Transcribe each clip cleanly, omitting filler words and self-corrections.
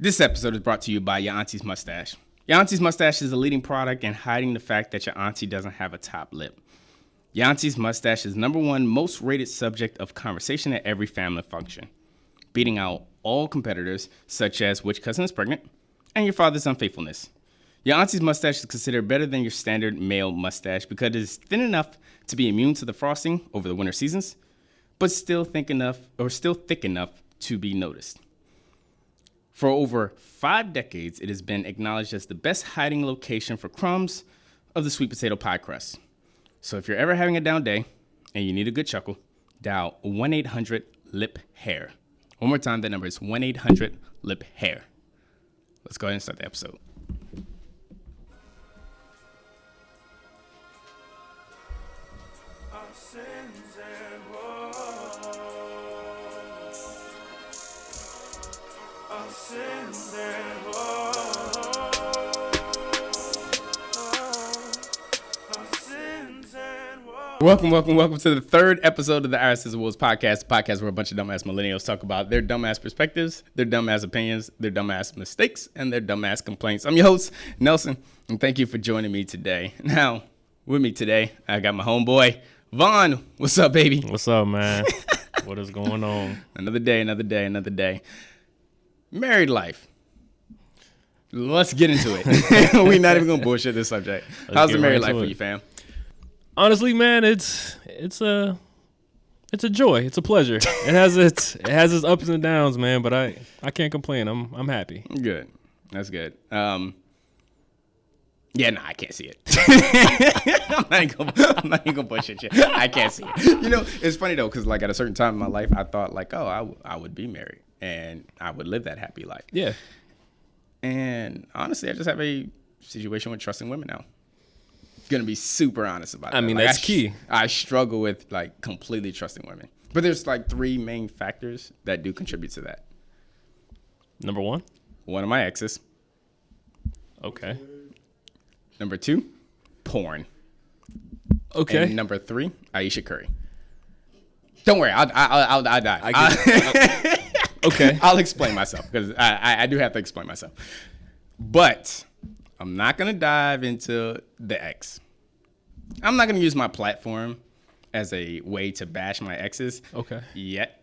This episode is brought to you by Your Auntie's Mustache. Your Auntie's Mustache is a leading product in hiding the fact that your auntie doesn't have a top lip. Your Auntie's Mustache is #1 most rated subject of conversation at every family function, beating out all competitors such as which cousin is pregnant and your father's unfaithfulness. Your Auntie's Mustache is considered better than your standard male mustache because it is thin enough to be immune to the frosting over the winter seasons, but still thick enough to be noticed. For over 5 decades, it has been acknowledged as the best hiding location for crumbs of the sweet potato pie crust. So if you're ever having a down day and you need a good chuckle, dial 1-800-LIP-HAIR. One more time, that number is 1-800-LIP-HAIR. Let's go ahead and start the episode. Welcome to the third episode of the Woes podcast, the podcast where a bunch of dumbass millennials talk about their dumbass perspectives, their dumbass opinions, their dumbass mistakes, and their dumbass complaints. I'm your host, Nelson, and thank you for joining me today. Now, with me today, I got my homeboy, Vaughn. What's up, baby? What's up, man? What is going on? Another day. Married life. Let's get into it. We're not even gonna bullshit this subject. How's the married life for you, fam? Honestly, man, it's a joy. It's a pleasure. It has its ups and downs, man. But I can't complain. I'm happy. Good. That's good. I can't see it. I'm not even gonna bullshit you. I can't see it. You know, it's funny though, because like at a certain time in my life, I thought like, oh, I would be married and I would live that happy life. Yeah. And honestly, I just have a situation with trusting women now. Gonna be super honest about it. I mean, like, that's key. I struggle with like completely trusting women, but there's like 3 main factors that do contribute to that. Number 1, one of my exes. Okay. Number 2, porn. Okay. And number 3, Aisha Curry. Don't worry, I'll die. Okay. I'll explain myself because I do have to explain myself, but I'm not gonna dive into the ex. I'm not gonna use my platform as a way to bash my exes. Okay. Yet.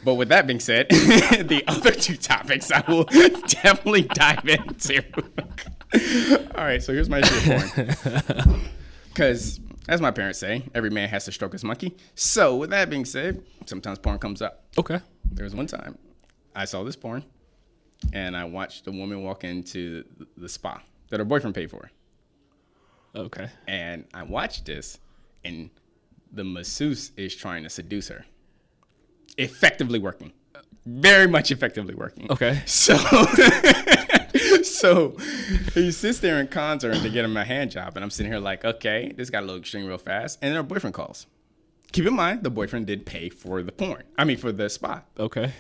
But with that being said, the other 2 topics I will definitely dive into. All right, so here's my issue with porn. Because, as my parents say, every man has to stroke his monkey. So with that being said, sometimes porn comes up. Okay. There was one time I saw this porn, and I watched a woman walk into the spa that her boyfriend paid for. Okay. And I watched this, and the masseuse is trying to seduce her. Effectively working. Very much effectively working. Okay. So he sits there and cons her to get him a hand job, and I'm sitting here like, okay, this got a little extreme real fast, and then her boyfriend calls. Keep in mind, the boyfriend did pay for the porn. I mean, for the spa. Okay.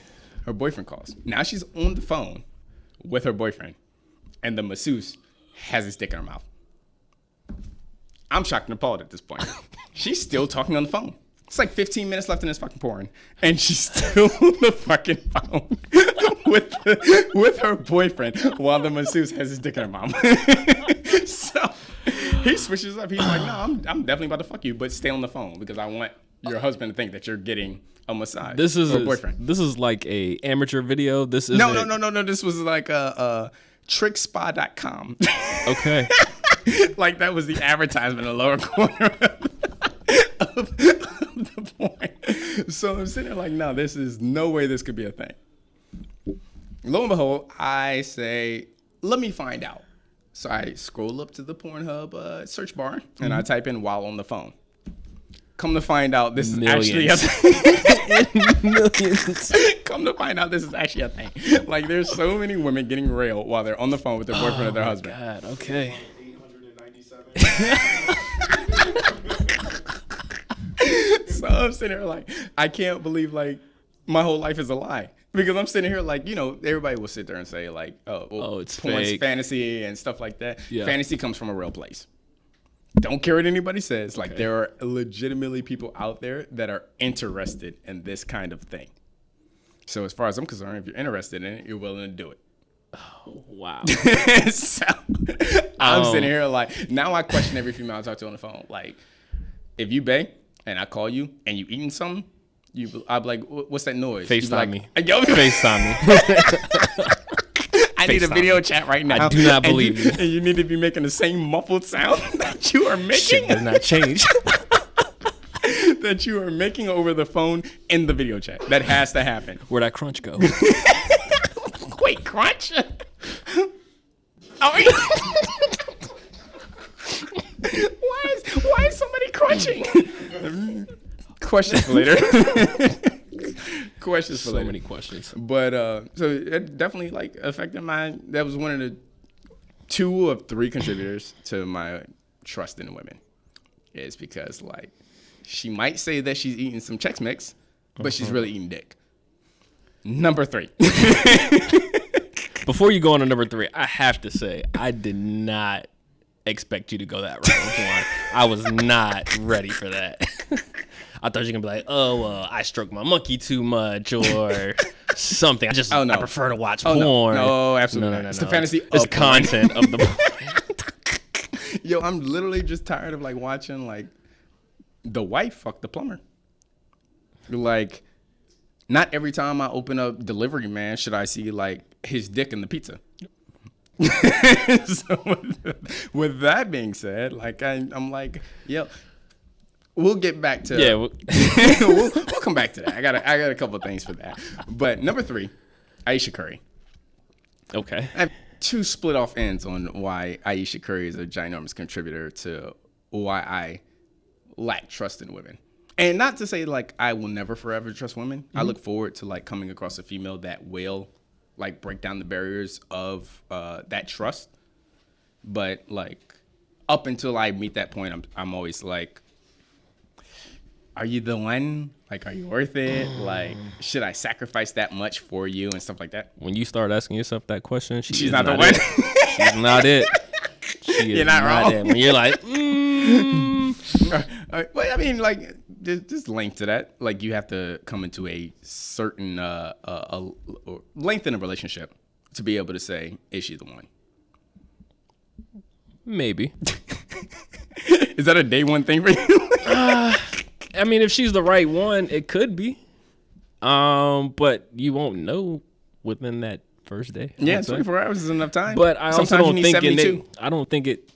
Her boyfriend calls. Now she's on the phone with her boyfriend, and the masseuse has his dick in her mouth. I'm shocked and appalled at this point. She's still talking on the phone. It's like 15 minutes left in this fucking porn, and she's still on the fucking phone with her boyfriend while the masseuse has his dick in her mouth. So he switches up. He's like, no, I'm definitely about to fuck you, but stay on the phone because I want your husband to think that you're getting a massage. This is or a boyfriend. This is like a amateur video. This is no. This was like a trickspa.com. Okay. Like that was the advertisement in the lower corner of the porn. So I'm sitting there like, no, this is no way this could be a thing. Lo and behold, I say, let me find out. So I scroll up to the Pornhub search bar and I type in while on the phone. Come to find out, this is actually a thing. Millions. Come to find out, this is actually a thing. Like, there's so many women getting railed while they're on the phone with their boyfriend or their husband. God, okay. 897. So I'm sitting here like, I can't believe, like, my whole life is a lie. Because I'm sitting here like, you know, everybody will sit there and say, like, it's porn's fake. fantasy and stuff like that. Yeah. Fantasy comes from a real place. Don't care what anybody says. Like, there are legitimately people out there that are interested in this kind of thing. So as far as I'm concerned, if you're interested in it, you're willing to do it. Wow. So I'm sitting here like, now I question every female I talk to on the phone. Like, if you bang and I call you and you eating something, I'll be like, what's that noise? FaceTime me. Yo, FaceTime me. I need a video chat right now. I do not believe you. And you need to be making the same muffled sound that you are making. Shit does not change. That you are making over the phone in the video chat. That has to happen. Where'd that crunch go? Wait, crunch? Why is somebody crunching? Questions for later. Questions for later. So many questions. But so it definitely like affected that was one of the 2 of 3 contributors to my trust in women. Is because like she might say that she's eating some Chex Mix, but she's really eating dick. Number 3. Before you go on to number 3, I have to say I did not expect you to go that route. I was not ready for that. I thought you were gonna be like, I stroke my monkey too much or something. I prefer to watch porn. No, absolutely not. It's the fantasy. It's content of the porn. Yo, I'm literally just tired of like watching like the wife fuck the plumber. Like, not every time I open up Delivery Man should I see like his dick in the pizza. So with that being said, like I'm like, yo, we'll get back to we'll come back to that. I got a couple of things for that. But number 3, Aisha Curry. Okay. I have 2 split off ends on why Aisha Curry is a ginormous contributor to why I lack trust in women. And not to say like I will never forever trust women. Mm-hmm. I look forward to like coming across a female that will like break down the barriers of that trust. But like up until I meet that point, I'm always like, are you the one? Like, are you worth it? Like, should I sacrifice that much for you and stuff like that? When you start asking yourself that question, she's not the one. She's not it. You're not wrong. It. When you're like, Well, I mean, like, just link to that. Like, you have to come into a certain length in a relationship to be able to say, is she the one? Maybe. Is that a day one thing for you? I mean, if she's the right one, it could be. But you won't know within that first day. Yeah, 24 hours is enough time. But I also don't think I don't think it.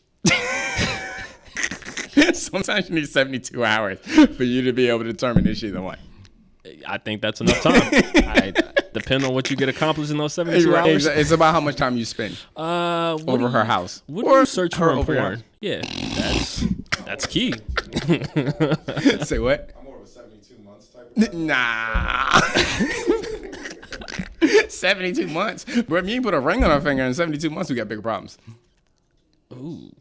Sometimes you need 72 hours for you to be able to determine if she's the one. I think that's enough time. Depending on what you get accomplished in those 72 hours. It's about how much time you spend over her house. What do you search for in porn? Yeah, that's key. Say what? I'm more of a 72 months type of guy. Nah. 72 months. Bro, if you ain't put a ring on her finger in 72 months, we got bigger problems. Ooh.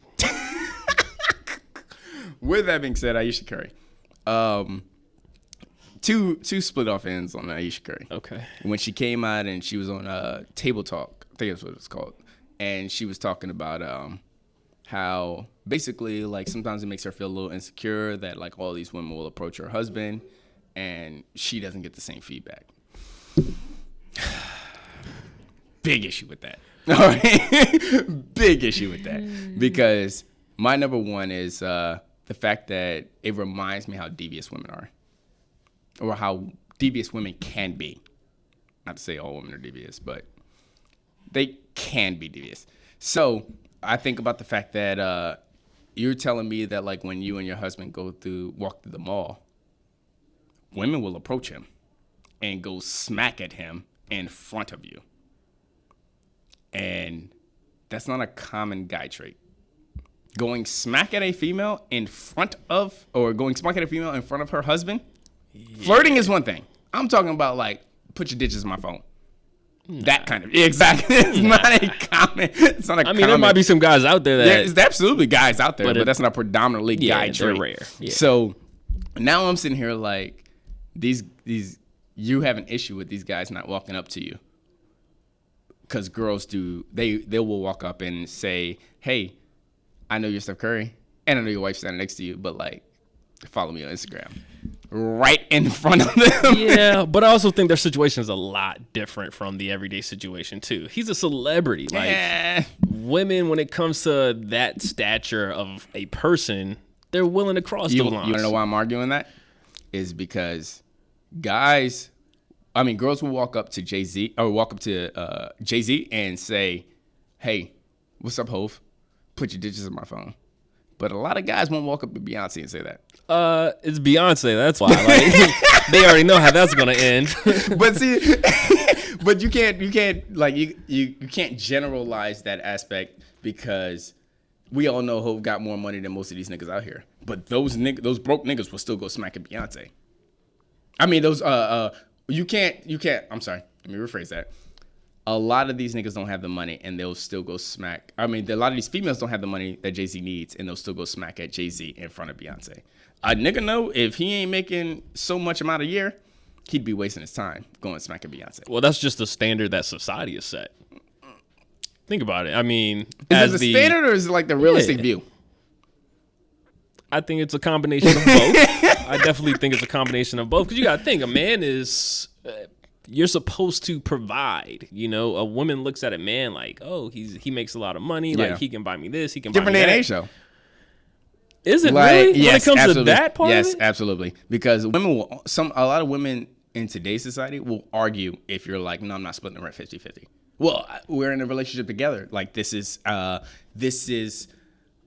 With that being said, Aisha Curry. Two split off ends on Aisha Curry. Okay. When she came out and she was on Table Talk, I think that's what it's called, and she was talking about how basically like sometimes it makes her feel a little insecure that like all these women will approach her husband and she doesn't get the same feedback. Big issue with that. All right. Big issue with that because my number one is the fact that it reminds me how devious women are. Or how devious women can be. Not to say all women are devious, but they can be devious. So I think about the fact that you're telling me that like when you and your husband walk through the mall, women will approach him and go smack at him in front of you. And that's not a common guy trait. Going smack at a female in front of her husband. Yeah. Flirting is one thing. I'm talking about like put your digits in my phone. Nah. That kind of exactly. It's not a common. It's not a. I mean, there might be some guys out there that there's absolutely guys out there, but that's not predominantly guy trait. They're rare. Yeah. So now I'm sitting here like these. You have an issue with these guys not walking up to you because girls do. They will walk up and say, "Hey, I know you're Steph Curry, and I know your wife's standing next to you, but like, follow me on Instagram." right in front of them. Yeah, but I also think their situation is a lot different from the everyday situation too. He's a celebrity. Like women, when it comes to that stature of a person, they're willing to cross the lines. You know why I'm arguing that? Is because girls will walk up to Jay-Z or walk up to Jay-Z and say, "Hey, what's up, Hov? Put your digits in my phone." But a lot of guys won't walk up to Beyonce and say that. It's Beyonce. That's why. Like, they already know how that's gonna end. But see, but you can't generalize that aspect because we all know Hov got more money than most of these niggas out here. But those broke niggas will still go smack at Beyonce. I mean, you can't. I'm sorry. Let me rephrase that. A lot of these niggas don't have the money, and they'll still go smack. I mean, a lot of these females don't have the money that Jay-Z needs, and they'll still go smack at Jay-Z in front of Beyonce. A nigga know if he ain't making so much amount a year, he'd be wasting his time going smack at Beyonce. Well, that's just the standard that society has set. Think about it. I mean, is it the standard or is it like the realistic view? I think it's a combination of both. I definitely think it's a combination of both because you got to think a man is. You're supposed to provide, you know. A woman looks at a man like, oh, he makes a lot of money, like he can buy me this, he can different buy me that. Different show. Is it really? Yes, when it comes absolutely. to that part? Yes, of it? absolutely. Because a lot of women in today's society will argue if you're like, no, I'm not splitting the rent 50-50. Well, we're in a relationship together. Like this is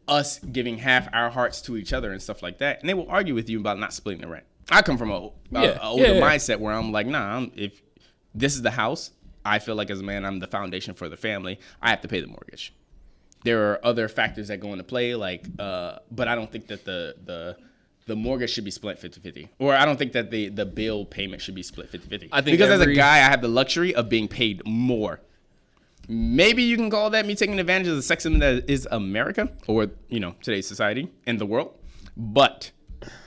us giving half our hearts to each other and stuff like that. And they will argue with you about not splitting the rent. I come from an older mindset where I'm like, nah, if this is the house, I feel like as a man, I'm the foundation for the family. I have to pay the mortgage. There are other factors that go into play, like, but I don't think that the mortgage should be split 50-50. Or I don't think that the bill payment should be split 50-50. I think because as a guy, I have the luxury of being paid more. Maybe you can call that me taking advantage of the sexism that is America or, today's society and the world. But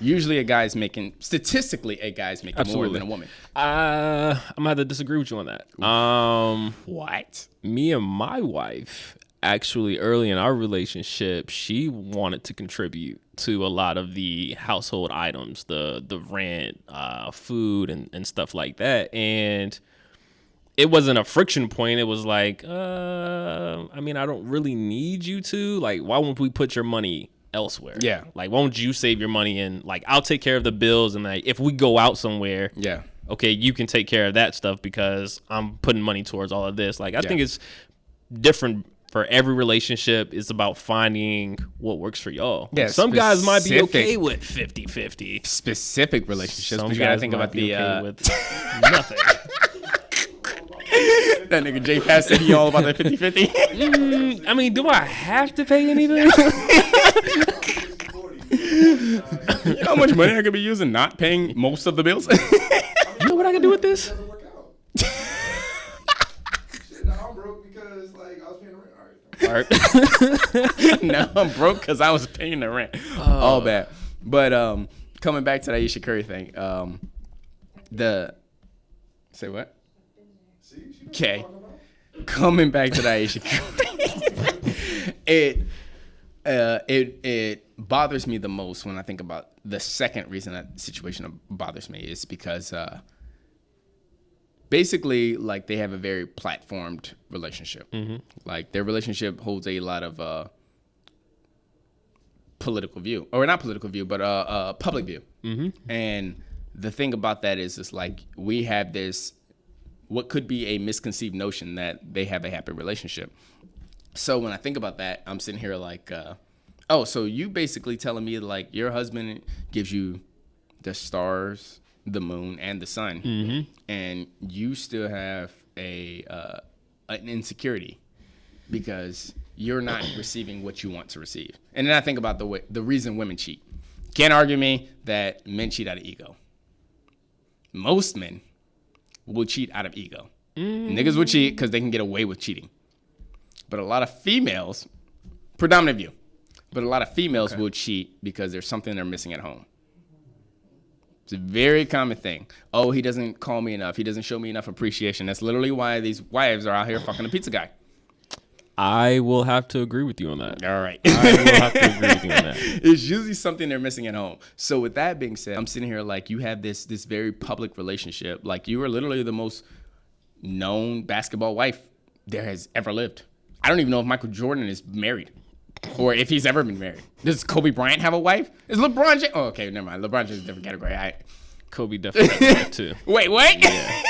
usually statistically, a guy's making more than a woman. I'm going to have to disagree with you on that. What? Me and my wife, actually early in our relationship, she wanted to contribute to a lot of the household items, the rent, food and stuff like that. And it wasn't a friction point. It was like, I don't really need you to. Like, why won't we put your money elsewhere? Yeah. Like, why won't you save your money and, like, I'll take care of the bills. And, like, if we go out somewhere, okay, you can take care of that stuff because I'm putting money towards all of this. Like, I think it's different for every relationship. It's about finding what works for y'all. Yeah, some guys might be okay with 50-50. Specific relationships. Some but you guys gotta think might about be the okay with nothing. That nigga J Pass said he all about that 50-50. Do I have to pay anything? You know how much money I could be using not paying most of the bills? You know what I can do with this? I'm broke because I was paying the rent. All right. Now I'm broke because I was paying the rent. All bad. But coming back to the Aisha Curry thing, say what? Okay. Coming back to the Aisha Curry, it bothers me the most when I think about the second reason that situation bothers me is because basically, like, they have a very platformed relationship. Mm-hmm. Like, their relationship holds a lot of political view, or not political view, but public view. Mm-hmm. And the thing about that is like we have this, what could be a misconceived notion that they have a happy relationship. So when I think about that, I'm sitting here like, so you basically telling me like your husband gives you the stars, the moon, and the sun, mm-hmm. and you still have an insecurity because you're not receiving what you want to receive. And then I think about the reason women cheat. Can't argue me that men cheat out of ego. Most men will cheat out of ego. Niggas will cheat because they can get away with cheating. But a lot of females, predominant view, but a lot of females will cheat because there's something they're missing at home. It's a very common thing. Oh, he doesn't call me enough. He doesn't show me enough appreciation. That's literally why these wives are out here fucking a pizza guy. I will have to agree with you on that. All right. I will have to agree with you on that. It's usually something they're missing at home. So with that being said, I'm sitting here like you have this very public relationship. Like you are literally the most known basketball wife there has ever lived. I don't even know if Michael Jordan is married or if he's ever been married. Does Kobe Bryant have a wife? Is LeBron James? Oh, okay, never mind. LeBron James is a different category. Kobe definitely has a wife too. Wait, what? Yeah.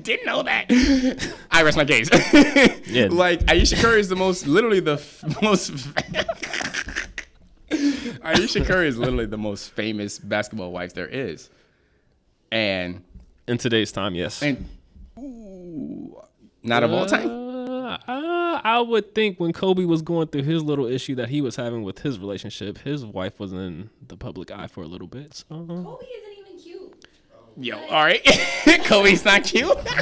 Didn't know that. I rest my case. Yeah. Like Ayesha Curry is literally the most Ayesha Curry is literally the most famous basketball wife there is. And in today's time, yes. And not of all time. I would think when Kobe was going through his little issue that he was having with his relationship, his wife was in the public eye for a little bit. So. Kobe isn't even cute. Yo, all right. Kobe's not cute. His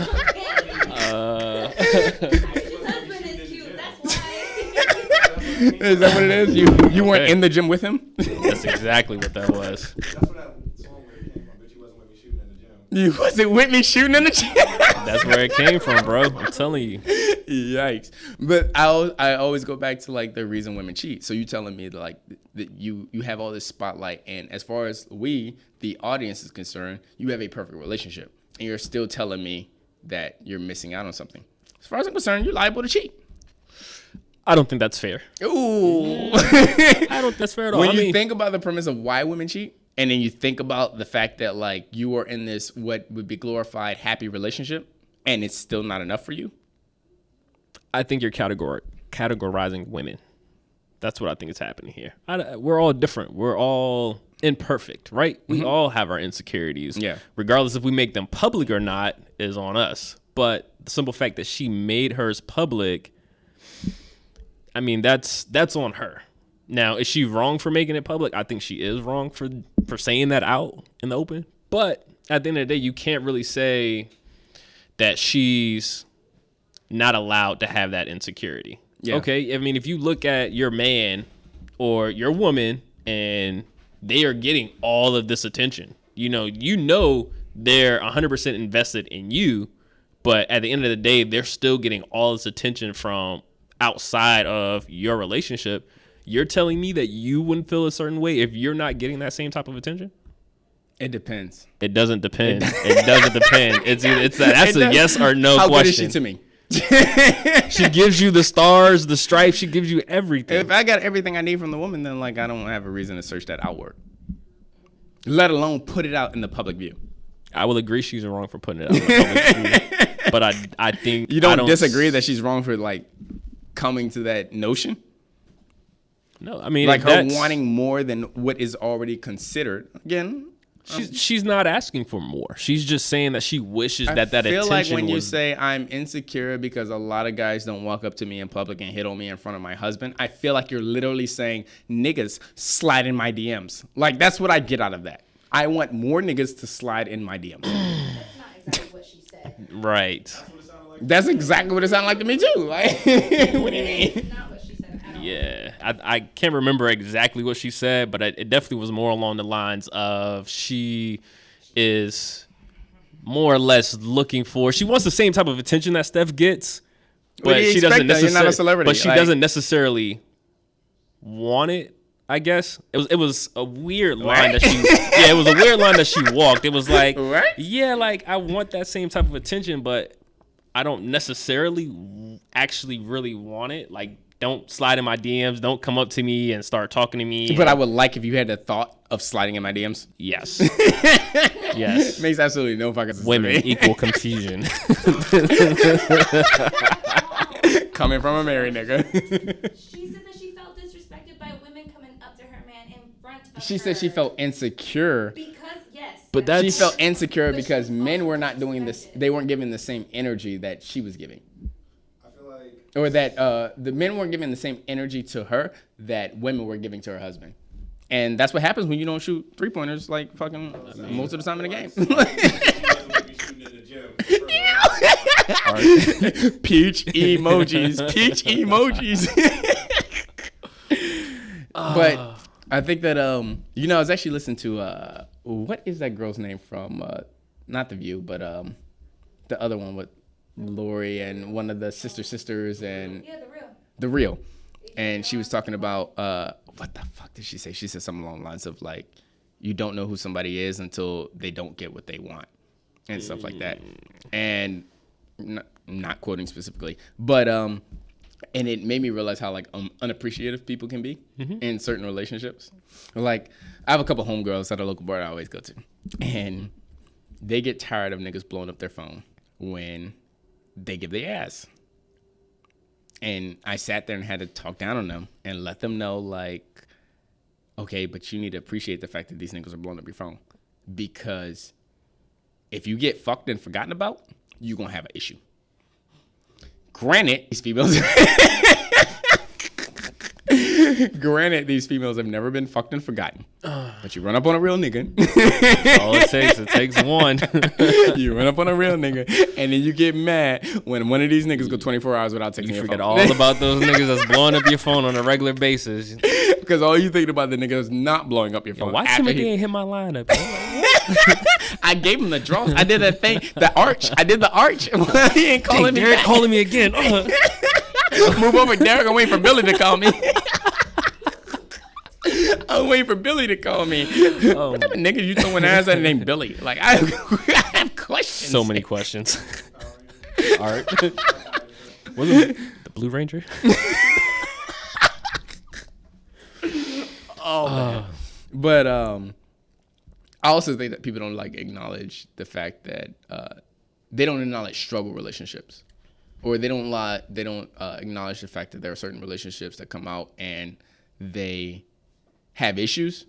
husband is cute. That's why. Is that what it is? You weren't in the gym with him? That's exactly what that was. That's what that song where it came from. But you wasn't with me shooting in the gym. You wasn't with me shooting in the gym? That's where it came from, bro. I'm telling you. Yikes. But I always go back to like the reason women cheat. So you telling me like that you have all this spotlight, and as far as the audience is concerned, you have a perfect relationship, and you're still telling me that you're missing out on something. As far as I'm concerned, you're liable to cheat. I don't think that's fair. Ooh. I don't think that's fair at all. When you think about the premise of why women cheat, and then you think about the fact that like you are in this what would be glorified happy relationship, and it's still not enough for you. I think you're categorizing women. That's what I think is happening here. We're all different. We're all imperfect, right? We all have our insecurities. Yeah. Regardless if we make them public or not is on us. But the simple fact that she made hers public, I mean, that's on her. Now, is she wrong for making it public? I think she is wrong for saying that out in the open. But at the end of the day, you can't really say that she's not allowed to have that insecurity. Yeah. Okay, I mean, if you look at your man or your woman and they are getting all of this attention, you know they're 100% invested in you, but at the end of the day, they're still getting all this attention from outside of your relationship. You're telling me that you wouldn't feel a certain way if you're not getting that same type of attention? It depends. It doesn't depend. It doesn't depend. That's a yes or no question. How good is she to me? She gives you the stars, the stripes. She gives you everything. If I got everything I need from the woman, then like I don't have a reason to search that outward. Let alone put it out in the public view. I will agree she's wrong for putting it out in the public view. But I think you don't disagree that she's wrong for like coming to that notion. No, I mean like her wanting more than what is already considered. Again. She's not asking for more. She's just saying that she wishes that attention was... I feel like when you say I'm insecure because a lot of guys don't walk up to me in public and hit on me in front of my husband, I feel like you're literally saying niggas slide in my DMs. Like, that's what I get out of that. I want more niggas to slide in my DMs. That's not exactly what she said. Right. That's exactly what it sounded like to me, too. Like, what do you mean? Not what she said at all. Yeah, I can't remember exactly what she said, but it definitely was more along the lines of she is more or less looking for. She wants the same type of attention that Steph gets, but she doesn't necessarily. You're not a celebrity, but she doesn't necessarily want it. I guess it was a weird line that she. Yeah, it was a weird line that she walked. It was like, what? Yeah, like I want that same type of attention, but I don't necessarily actually really want it. Like, don't slide in my DMs. Don't come up to me and start talking to me. But I would like if you had the thought of sliding in my DMs. Yes. Yes. Makes absolutely no fucking sense. Women equal confusion. Coming from a married nigga. She said that she felt disrespected by women coming up to her man in front of her. She said she felt insecure. Because, yes. But that's... She felt insecure because men were not doing this. They weren't giving the same energy that she was giving. Or that the men weren't giving the same energy to her that women were giving to her husband. And that's what happens when you don't shoot three-pointers like fucking most of the time in the game. Peach emojis. Peach emojis. But I think that, I was actually listening to, what is that girl's name from, not The View, but the other one with Lori and one of the sisters and Yeah, The Real. The Real, and she was talking about what the fuck did she say? She said something along the lines of like, you don't know who somebody is until they don't get what they want, and stuff like that. And not quoting specifically, but and it made me realize how like unappreciative people can be in certain relationships. Like, I have a couple homegirls at a local bar I always go to, and they get tired of niggas blowing up their phone when they give their ass. And I sat there and had to talk down on them and let them know, like, okay, but you need to appreciate the fact that these niggas are blowing up your phone. Because if you get fucked and forgotten about, you're going to have an issue. Granted, these females have never been fucked and forgotten. But you run up on a real nigga. All it takes one. You run up on a real nigga, and then you get mad when one of these niggas go 24 hours without taking your phone. You forget all about those niggas that's blowing up your phone on a regular basis. Because all you thinking about the nigga is not blowing up your phone. Why Timothy ain't hit my lineup? I gave him the draws. I did that thing, the arch. I did the arch. He ain't calling me Derek back. calling me again. Move over, Derek. I'm waiting for Billy to call me. I'm waiting for Billy to call me. What type of niggas you throwing ass at named Billy? Like, I have questions. So many questions. All right. Was it the Blue Ranger? Oh, man. But I also think that people don't like acknowledge the fact that they don't acknowledge struggle relationships, or they don't acknowledge the fact that there are certain relationships that come out and they have issues,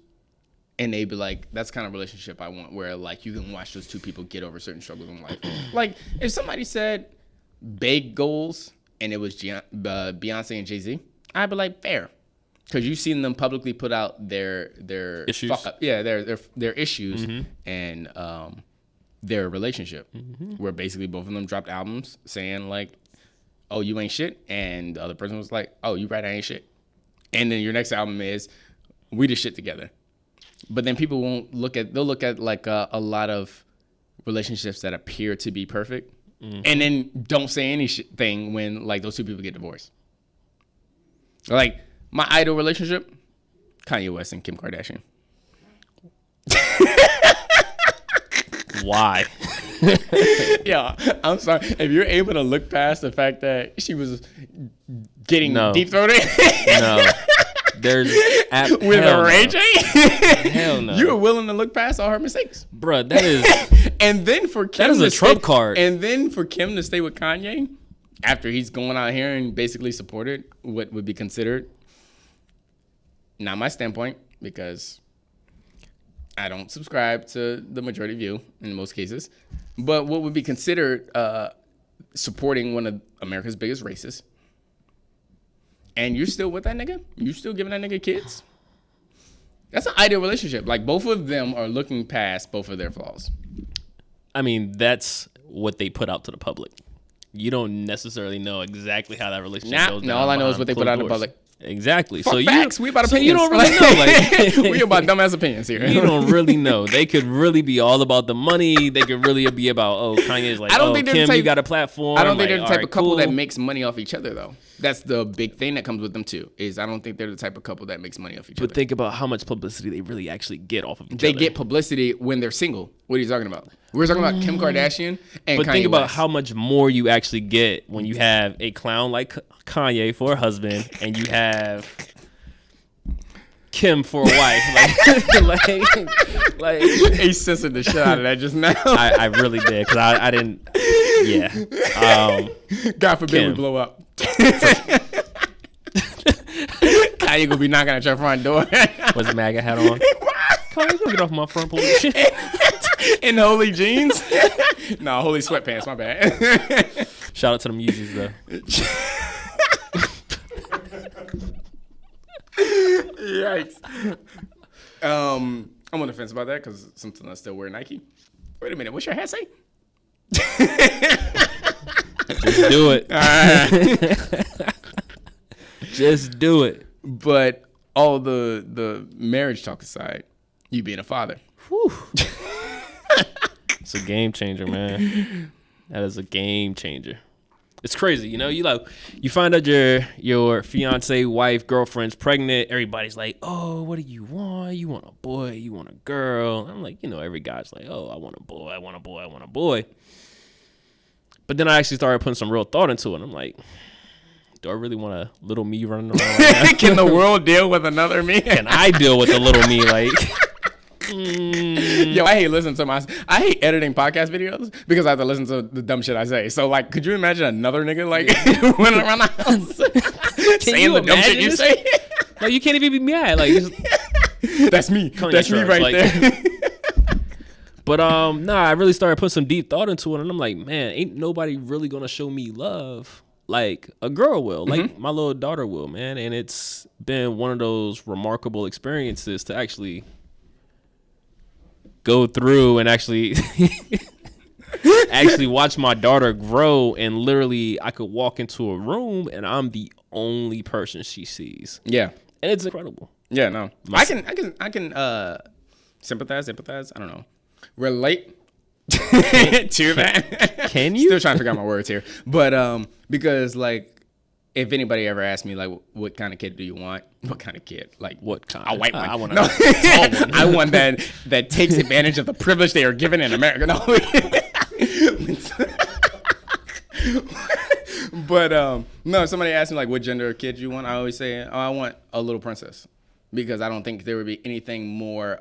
and they be like, that's the kind of relationship I want, where like you can watch those two people get over certain struggles in life. Like, if somebody said big goals and it was Beyonce and Jay-Z, I'd be like, fair. Because you've seen them publicly put out their issues, their issues and their relationship, where basically both of them dropped albums saying like, "Oh, you ain't shit," and the other person was like, "Oh, you right, I ain't shit." And then your next album is, "We the shit together." But then people they'll look at like a lot of relationships that appear to be perfect, and then don't say anything when like those two people get divorced. Like, my idol relationship, Kanye West and Kim Kardashian. Why? Yeah, I'm sorry. If you're able to look past the fact that she was getting deep-throated. No. There's with a Ray J? Hell no. You were willing to look past all her mistakes. Bruh, that is... And then for Kim that is a trump card. And then for Kim to stay with Kanye, after he's going out here and basically supported what would be considered, not my standpoint, because I don't subscribe to the majority view in most cases, but what would be considered supporting one of America's biggest racists, and you're still with that nigga? You still giving that nigga kids? That's an ideal relationship. Like, both of them are looking past both of their flaws. I mean, that's what they put out to the public. You don't necessarily know exactly how that relationship goes down. No, all I know is what they put out in the public. Exactly. Fuck facts. We about opinions. You don't really know. Like, we about dumbass opinions here. You don't really know. They could really be all about the money. They could really be about, oh, Kanye's like, Kim, you got a platform. I don't think they're the type right, of couple cool. that makes money off each other, though. That's the big thing that comes with them, too, is I don't think they're the type of couple that makes money off each other. But think about how much publicity they really actually get off of each other. They get publicity when they're single. What are you talking about? We're talking about Kim Kardashian and Kanye But think about West. how much more you actually get when you have a clown like Kanye for a husband and you have Kim for a wife. like he censored the shit out of that just now. I really did, because I didn't. Yeah. God forbid Kim. we blow up. Kanye gonna be knocking at your front door. What's the MAGA hat on? Kanye, go get off my front porch. In holy jeans? No, holy sweatpants, my bad. Shout out to them Yeezys, though. Yikes. I'm on the fence about that because sometimes I still wear Nike. Wait a minute, what's your hat say? Just do it. All right. Just do it. But all the marriage talk aside, you being a father. Whew. It's a game changer, man. That is a game changer. It's crazy, you know. You find out your fiance, wife, girlfriend's pregnant. Everybody's like, "Oh, what do you want? You want a boy? You want a girl?" I'm like, every guy's like, "Oh, I want a boy. I want a boy. I want a boy." But then I actually started putting some real thought into it. I'm like, do I really want a little me running around right now? Can the world deal with another me? Can I deal with a little me? Like, Yo, I hate editing podcast videos because I have to listen to the dumb shit I say. So, like, could you imagine another nigga, like, running around the house saying the dumb shit you say? No, you can't even be mad. Like, that's me. That's me right there. But, I really started putting some deep thought into it. And I'm like, man, ain't nobody really going to show me love like a girl will, like my little daughter will, man. And it's been one of those remarkable experiences to actually go through and actually watch my daughter grow. And literally I could walk into a room and I'm the only person she sees. Yeah. And it's incredible. Yeah, no. I can sympathize. I don't know. Relate to that. Can you? Still trying to figure out my words here. But because like if anybody ever asked me like what kind of kid do you want? What kind of kid? Like what kind? A white one. I want a no. tall one. I want that takes advantage of the privilege they are given in America. No. But no, if somebody asked me like what gender of kid you want, I always say, I want a little princess. Because I don't think there would be anything more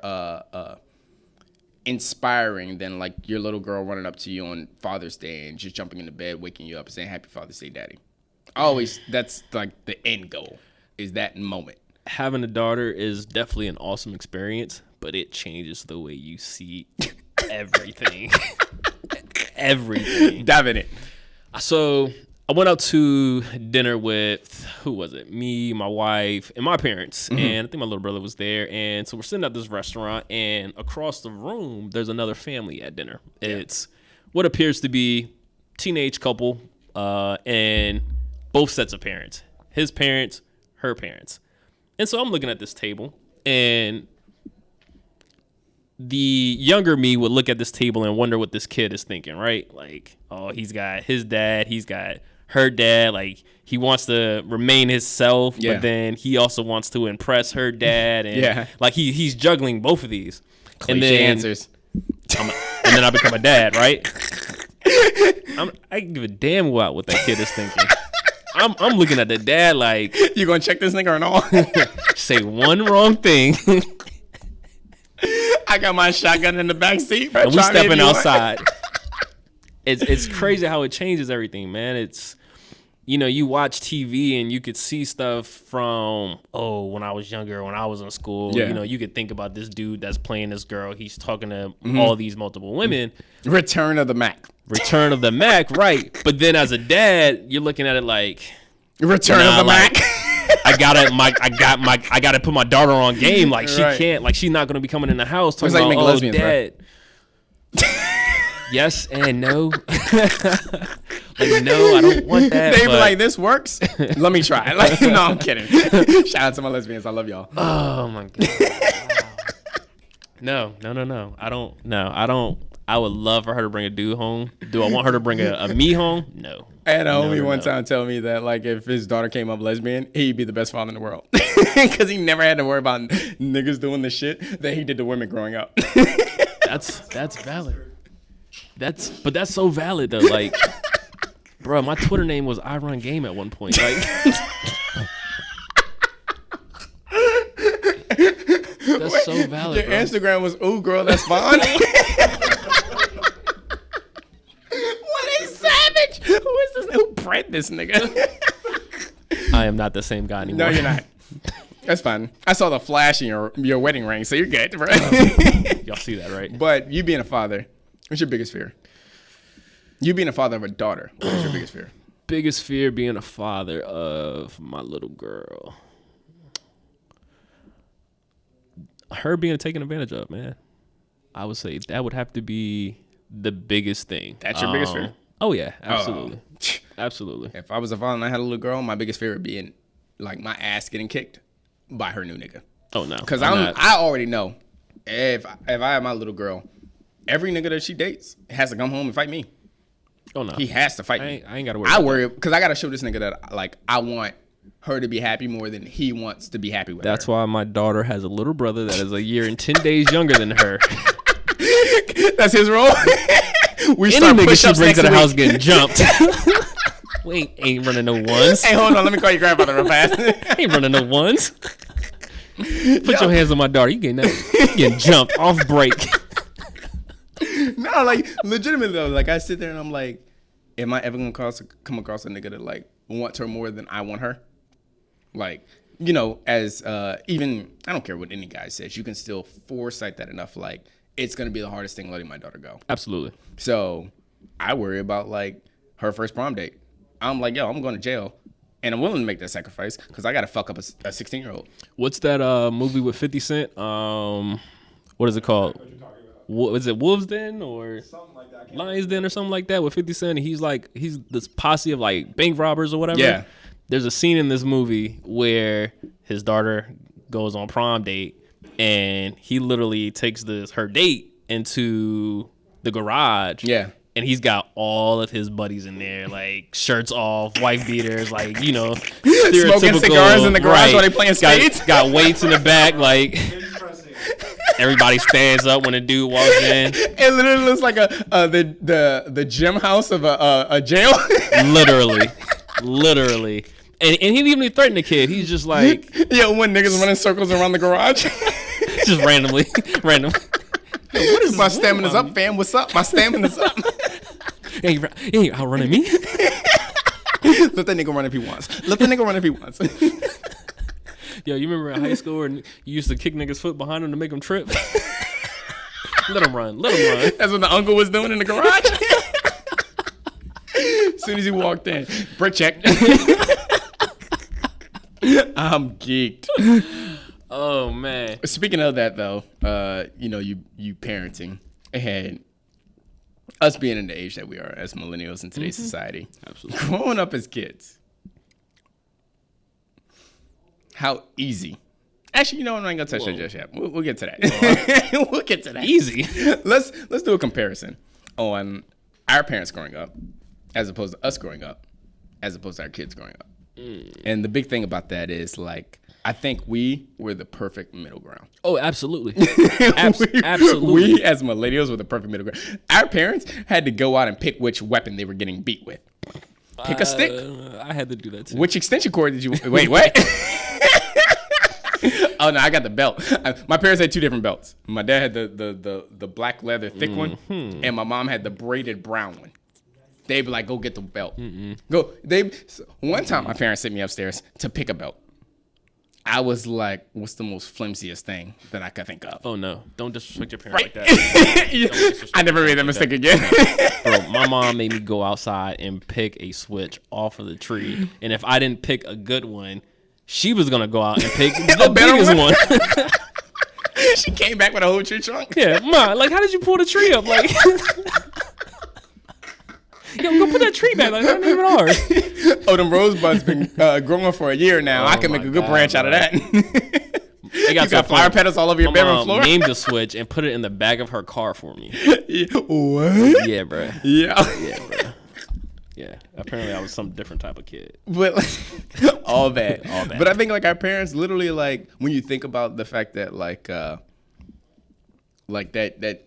inspiring than like your little girl running up to you on Father's Day and just jumping into bed, waking you up and saying Happy Father's Day, Daddy. Always, that's like the end goal, is that moment. Having a daughter is definitely an awesome experience, but it changes the way you see everything. Everything. Dive in it. So I went out to dinner with, who was it? Me, my wife, and my parents. Mm-hmm. And I think my little brother was there. And so we're sitting at this restaurant, and across the room, there's another family at dinner. Yeah. It's what appears to be teenage couple, and both sets of parents. His parents, her parents. And so I'm looking at this table, and the younger me would look at this table and wonder what this kid is thinking, right? Like, oh, he's got his dad, he's got her dad, like he wants to remain himself, but then he also wants to impress her dad, and like he's juggling both of these. Cliche and then answers. And then I become a dad, right? I can give a damn about what that kid is thinking. I'm looking at the dad like, you gonna check this nigga or not? Say one wrong thing. I got my shotgun in the back seat. And we stepping outside. It's crazy how it changes everything, man. It's, you watch TV and you could see stuff from, when I was younger, when I was in school. Yeah. You could think about this dude that's playing this girl. He's talking to all these multiple women. Return of the Mac. Return of the Mac, right. But then as a dad, you're looking at it like, Return of the Mac. I gotta put my daughter on game. Like she can't, like she's not gonna be coming in the house talking like about, lesbians, dad. Yes and no. Like, no, I don't want that. They be like, this works. Let me try. Like, no, I'm kidding. Shout out to my lesbians. I love y'all. Oh my god. Wow. No. I don't. I would love for her to bring a dude home. Do I want her to bring a me home? No. I had a homie one time tell me that, like, if his daughter came up lesbian, he'd be the best father in the world. Because he never had to worry about niggas doing the shit that he did to women growing up. That's valid. That's so valid, though. Like, bro, my Twitter name was I Run Game at one point. Like, that's so valid, your bro. Instagram was, ooh, girl, that's fine. Who is this? Who bred this nigga? I am not the same guy anymore. No, you're not. That's fine. I saw the flash in your wedding ring, so you're good, bro. Y'all see that, right? But you being a father, what's your biggest fear? You being a father of a daughter, what is your biggest fear? Biggest fear being a father of my little girl. Her being taken advantage of, man. I would say that would have to be the biggest thing. That's your biggest fear? Oh, yeah, absolutely. Absolutely. If I was a father and I had a little girl, my biggest fear would be like my ass getting kicked by her new nigga. Oh, no. Because I already know if I have my little girl, every nigga that she dates has to come home and fight me. Oh no, He has to fight me. I ain't gotta worry. I about worry because I gotta show this nigga that like I want her to be happy more than he wants to be happy with That's her. why my daughter has a little brother that is a year and 10 days younger than her. That's his role. We Any start nigga she push-ups brings next to the week. house getting jumped. We ain't running no ones. Hey, hold on. Let me call your grandfather real fast. Ain't running no ones. Put your hands on my daughter. You getting jumped off break. No, like legitimately though. Like I sit there and I'm like, am I ever gonna come across a nigga that like wants her more than I want her? Like, you know, as even I don't care what any guy says, you can still foresight that enough. Like, it's gonna be the hardest thing letting my daughter go. Absolutely. So I worry about like her first prom date. I'm like, yo, I'm going to jail, and I'm willing to make that sacrifice because I gotta fuck up a 16-year-old. What's that movie with 50 Cent? What is it called? Is it Wolves Den or Something like that. Lions Den or something like that with 50 Cent? And he's this posse of like bank robbers or whatever. Yeah. There's a scene in this movie where his daughter goes on prom date and he literally takes her date into the garage. Yeah. And he's got all of his buddies in there, like shirts off, wife beaters, like, you know, Smoking cigars in the garage while they playing spades. Got weights in the back, like everybody stands up when a dude walks in. It literally looks like the gym house of a jail. Literally. And he didn't even threaten the kid. He's just like, yo, when niggas running circles around the garage. just randomly. Yo, what is My stamina's up, fam. What's up? My stamina's up. He ain't outrunning me. Let that nigga run if he wants. Yo, you remember in high school when you used to kick niggas' foot behind them to make them trip? Let him run. That's what the uncle was doing in the garage. As soon as he walked in, brick check. I'm geeked. Oh man. Speaking of that though, you know, you parenting and us being in the age that we are as millennials in today's society. Absolutely. Growing up as kids. How easy. Actually, you know what? I ain't gonna touch that just yet. We'll get to that. We'll get to that. Easy. Let's do a comparison on our parents growing up, as opposed to us growing up, as opposed to our kids growing up. And the big thing about that is like I think we were the perfect middle ground. Oh, absolutely. Absolutely. We as millennials were the perfect middle ground. Our parents had to go out and pick which weapon they were getting beat with. Pick a stick. I had to do that too. Which extension cord did you wait? What? Oh no, I got the belt. My parents had two different belts. My dad had the black leather thick one, and my mom had the braided brown one. They'd be like, "Go get the belt." Go. One time, my parents sent me upstairs to pick a belt. I was like, "What's the most flimsiest thing that I could think of?" Oh no! Don't disrespect your parents like that. I never made that mistake again. Bro, my mom made me go outside and pick a switch off of the tree, and if I didn't pick a good one, she was gonna go out and pick the biggest one. She came back with a whole tree trunk. Yeah, Ma, like how did you pull the tree up? Like, yo, go put that tree back. Like, that ain't even ours. Oh, them rosebuds been growing for a year now. I can make a good branch out of that. They You got flower petals all over your bedroom floor. Named the switch and put it in the back of her car for me. What? Yeah, bro. Yeah. Bro. Yeah. Apparently, I was some different type of kid. But all bad. But I think like our parents literally like when you think about the fact that like that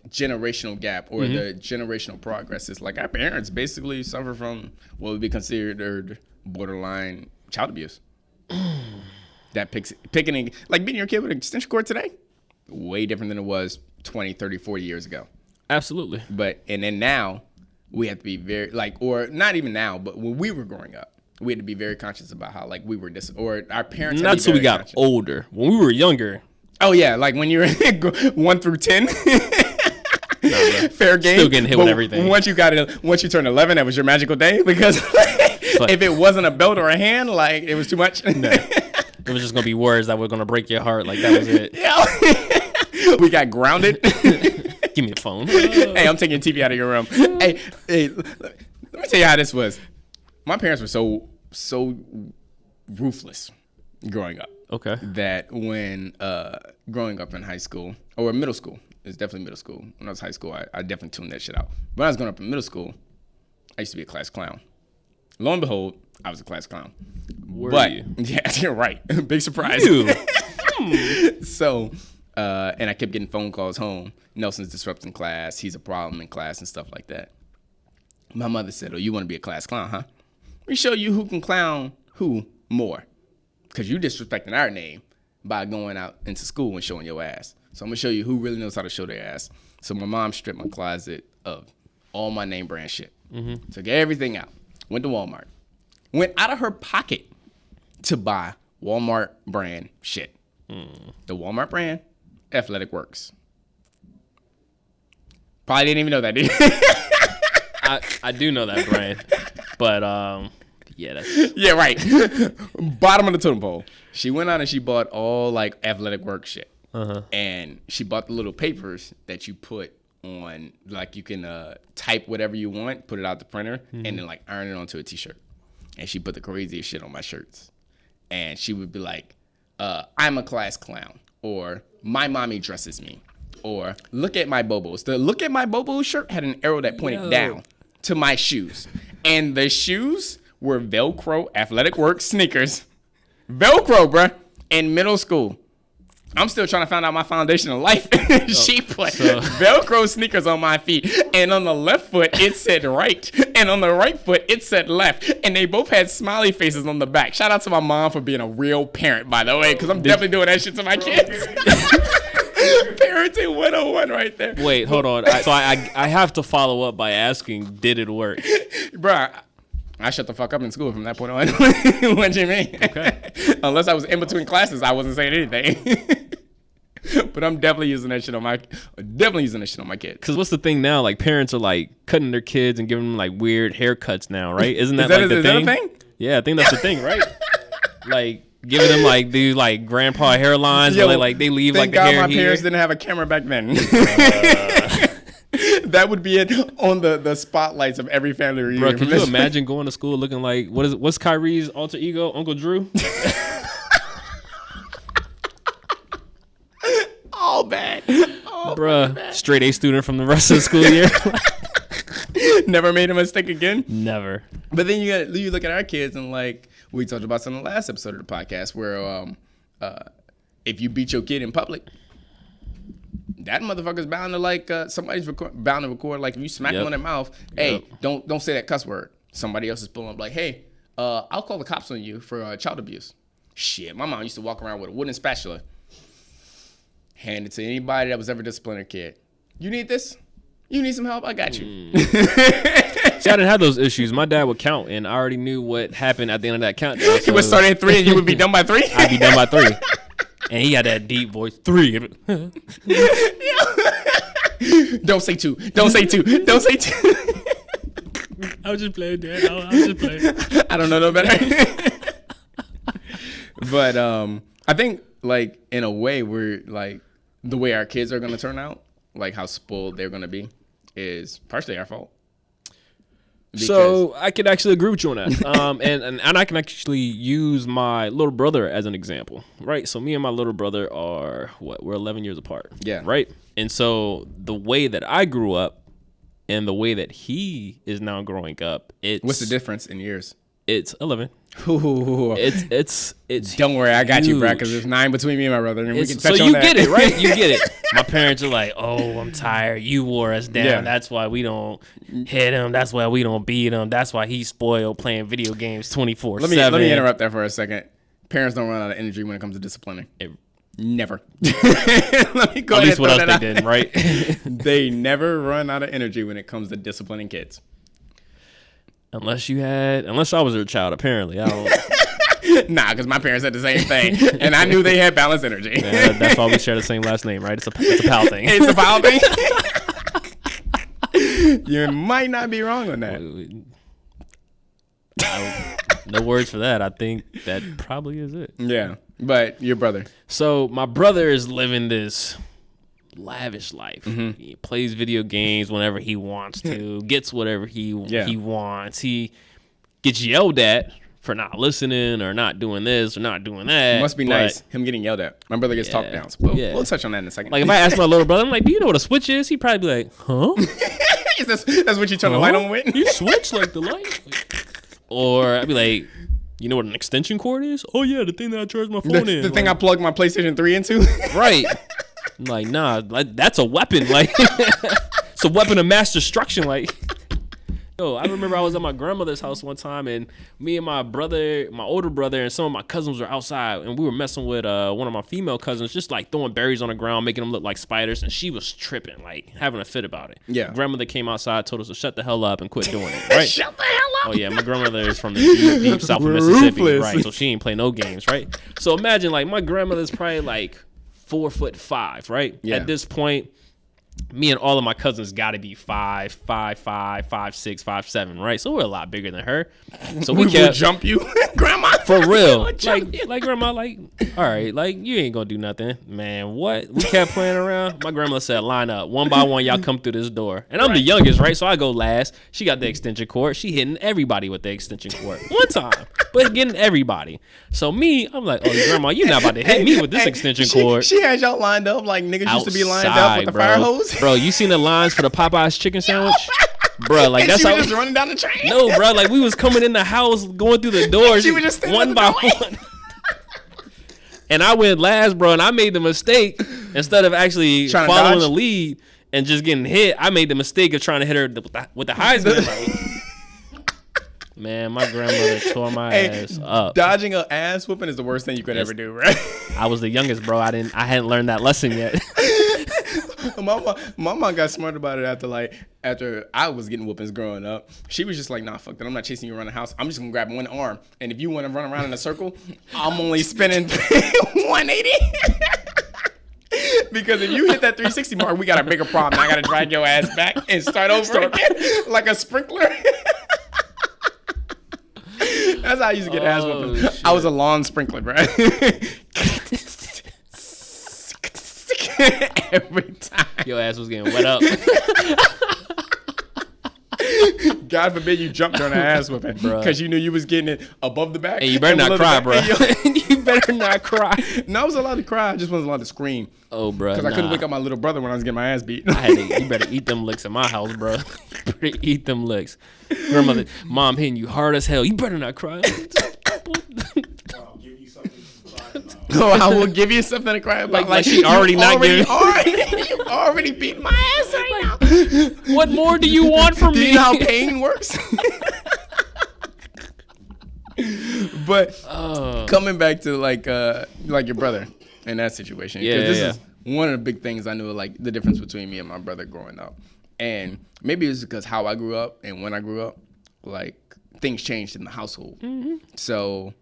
generational gap or the generational progress is like our parents basically suffer from what would be considered borderline child abuse. That picking like beating your kid with an extension cord today, way different than it was 20, 30, 40 years ago. Absolutely. But and then now we have to be very like, or not even now, but when we were growing up, we had to be very conscious about how like we were or our parents. Not until we got older. When we were younger. Oh yeah, like when you were 1 through 10. Fair game. Still getting hit with everything. Once you turned 11, that was your magical day because if it wasn't a belt or a hand, like it was too much. No. It was just gonna be words that were gonna break your heart. Like that was it. Yeah. We got grounded. Give me the phone. Hey, I'm taking your TV out of your room. Hey, let me tell you how this was. My parents were so ruthless growing up. Okay. That when growing up in high school or middle school, it's definitely middle school. When I was high school, I definitely tuned that shit out. When I was growing up in middle school, I used to be a class clown. Lo and behold, I was a class clown. Were you? Yeah, you're right. Big surprise. So, and I kept getting phone calls home. Nelson's disrupting class. He's a problem in class and stuff like that. My mother said, "Oh, you want to be a class clown, huh? Let me show you who can clown who more. Because you disrespecting our name by going out into school and showing your ass. So I'm going to show you who really knows how to show their ass." So my mom stripped my closet of all my name brand shit. Took everything out. Went to Walmart. Went out of her pocket to buy Walmart brand shit. The Walmart brand, Athletic Works. Probably didn't even know that, did you? I do know that brand, but yeah, that's yeah, right. Bottom of the totem pole. She went out and she bought all like Athletic Works shit. And she bought the little papers that you put on, like you can type whatever you want, put it out the printer, and then like iron it onto a t-shirt. And she put the craziest shit on my shirts. And she would be like, "I'm a class clown," or "My mommy dresses me," or "Look at my Bobos." The "Look at my Bobos" shirt had an arrow that pointed down to my shoes. And the shoes were Velcro Athletic Works sneakers. Velcro, bruh, in middle school. I'm still trying to find out my foundation of life. She put Velcro sneakers on my feet. And on the left foot, it said right. And on the right foot, it said left. And they both had smiley faces on the back. Shout out to my mom for being a real parent, by the way, because I'm definitely doing that shit to my kids. Parenting 101 right there. Wait, hold on. So I have to follow up by asking, did it work? Bruh, I shut the fuck up in school from that point on. What you mean? Okay. Unless I was in between classes, I wasn't saying anything. But I'm definitely using that shit on my kids. Because what's the thing now? Like parents are like cutting their kids and giving them like weird haircuts now, right? Isn't that like the thing? That a thing? Yeah, I think that's the thing, right? Like giving them like these like grandpa hairlines, Yo, where they leave like the God hair my here. parents didn't have a camera back then. That would be it on the spotlights of every family reunion. Bro, can you imagine going to school looking like what's Kyrie's alter ego, Uncle Drew? All bad. Bruh, straight A student from the rest of the school year. Never made a mistake again. Never. But then you look at our kids and like we talked about this in the last episode of the podcast where if you beat your kid in public, that motherfucker's bound to like somebody's bound to record. Like if you smack him on their mouth, hey, don't say that cuss word. Somebody else is pulling up like, hey, I'll call the cops on you for child abuse. Shit, my mom used to walk around with a wooden spatula, hand it to anybody that was ever disciplining a kid. You need this? You need some help? I got you. See, I didn't have those issues. My dad would count, and I already knew what happened at the end of that countdown. He would start at 3, and you would be done by 3. I'd be done by 3. And he had that deep voice. 3. Don't say 2. Don't say 2. Don't say 2. I was just playing, Dad. I was just playing. I don't know no better. But I think, like, in a way, we're, like, the way our kids are going to turn out, like, how spoiled they're going to be, is partially our fault. So I could actually agree with you on that. And I can actually use my little brother as an example, right? So me and my little brother are, we're 11 years apart. Yeah. Right? And so the way that I grew up and the way that he is now growing up, what's the difference in years? It's 11. Ooh. It's Don't worry, I got you, bro, because there's 9 between me and my brother, and we can touch on that. So you get it, right? You get it. My parents are like, oh, I'm tired. You wore us down. Yeah. That's why we don't hit him. That's why we don't beat him. That's why he's spoiled playing video games 24/7. Let me interrupt that for a second. Parents don't run out of energy when it comes to disciplining. Never. Let me go At ahead least and what throw else that they out. did, right? They never run out of energy when it comes to disciplining kids. Unless I was their child, apparently. I don't. Nah, because my parents said the same thing, and I knew they had balanced energy. Yeah, that's why we share the same last name, right? It's a pal thing. It's a pal thing. You might not be wrong on that. No words for that. I think that probably is it. Yeah, but your brother. So my brother is living this lavish life. Mm-hmm. He plays video games whenever he wants to, gets whatever he wants. He gets yelled at for not listening or not doing this or not doing that. It must be nice, him getting yelled at. My brother gets talked down. So we'll touch on that in a second. Like if I ask my little brother, I'm like, do you know what a switch is? He'd probably be like, huh? That's what you turn the light on with? You switch like the light. Or I'd be like, you know what an extension cord is? Oh yeah, the thing that I charge my phone in. The thing I plug my PlayStation 3 into? Right. I'm like, nah, like, that's a weapon. Like, it's a weapon of mass destruction. Like, yo, I remember I was at my grandmother's house one time, and me and my brother, my older brother, and some of my cousins were outside, and we were messing with one of my female cousins, just like throwing berries on the ground, making them look like spiders, and she was tripping, like having a fit about it. Yeah. Grandmother came outside, told us to shut the hell up and quit doing it. Right. Shut the hell up. Oh yeah, my grandmother is from the deep south of Mississippi, right? So she ain't play no games, right? So imagine, like, my grandmother's probably like 4'5", right? Yeah. At this point, me and all of my cousins got to be 5'5", 5'6", 5'7", right? So we're a lot bigger than her. So we will kept jump you, grandma. for real. We'll jump you. Like grandma, like, all right, like, you ain't gonna do nothing, man. What? We kept playing around. My grandma said, line up one by one. Y'all come through this door, and I'm the youngest, right? So I go last. She got the extension cord. She hitting everybody with the extension cord one time, but getting everybody. So me, I'm like, oh, grandma, you not about to hit me with this extension cord. She had y'all lined up like niggas used to be lined up with the bro. fire hose. Bro, you seen the lines for the Popeyes chicken sandwich? Bro, like, And that's she how was just running down the train. No, bro, like, we was coming in the house, going through the doors, She was just standing one at by the doorway. one. And I went last, bro, and I made the mistake, instead of actually Trying to following dodge? the lead and just getting hit, I made the mistake of trying to hit her with the Heisman. Like, man, my grandmother tore my ass up. Dodging an ass whooping is the worst thing you could ever do, right? I was the youngest, bro. I hadn't learned that lesson yet. my mom got smart about it after I was getting whoopings growing up. She was just like, nah, fuck that. I'm not chasing you around the house. I'm just gonna grab one arm. And if you want to run around in a circle, I'm only spinning 180. Because if you hit that 360 mark, we got a bigger problem. I gotta drag your ass back and start over again like a sprinkler. That's how I used to get ass whoopings. Shit. I was a lawn sprinkler, bro. Every time. Your ass was getting wet up. God forbid you jumped during an ass whooping because you knew you was getting it above the back. And you better not cry, bro. And You better not cry. no, I was allowed to cry. I just wasn't allowed to scream Oh, bro. because I couldn't wake up my little brother when I was getting my ass beat. You better eat them licks in my house, bro. You better eat them licks. Grandmother, mom hitting you hard as hell. You better not cry. I'll give you something to cry about. Oh, I will give you something to cry about. Like she already not giving. You already beat my ass right now. What more do you want from Do me? you know how pain works? But coming back to like your brother in that situation, this is one of the big things I knew, like the difference between me and my brother growing up, and maybe it's because how I grew up and when I grew up, like things changed in the household. Mm-hmm. So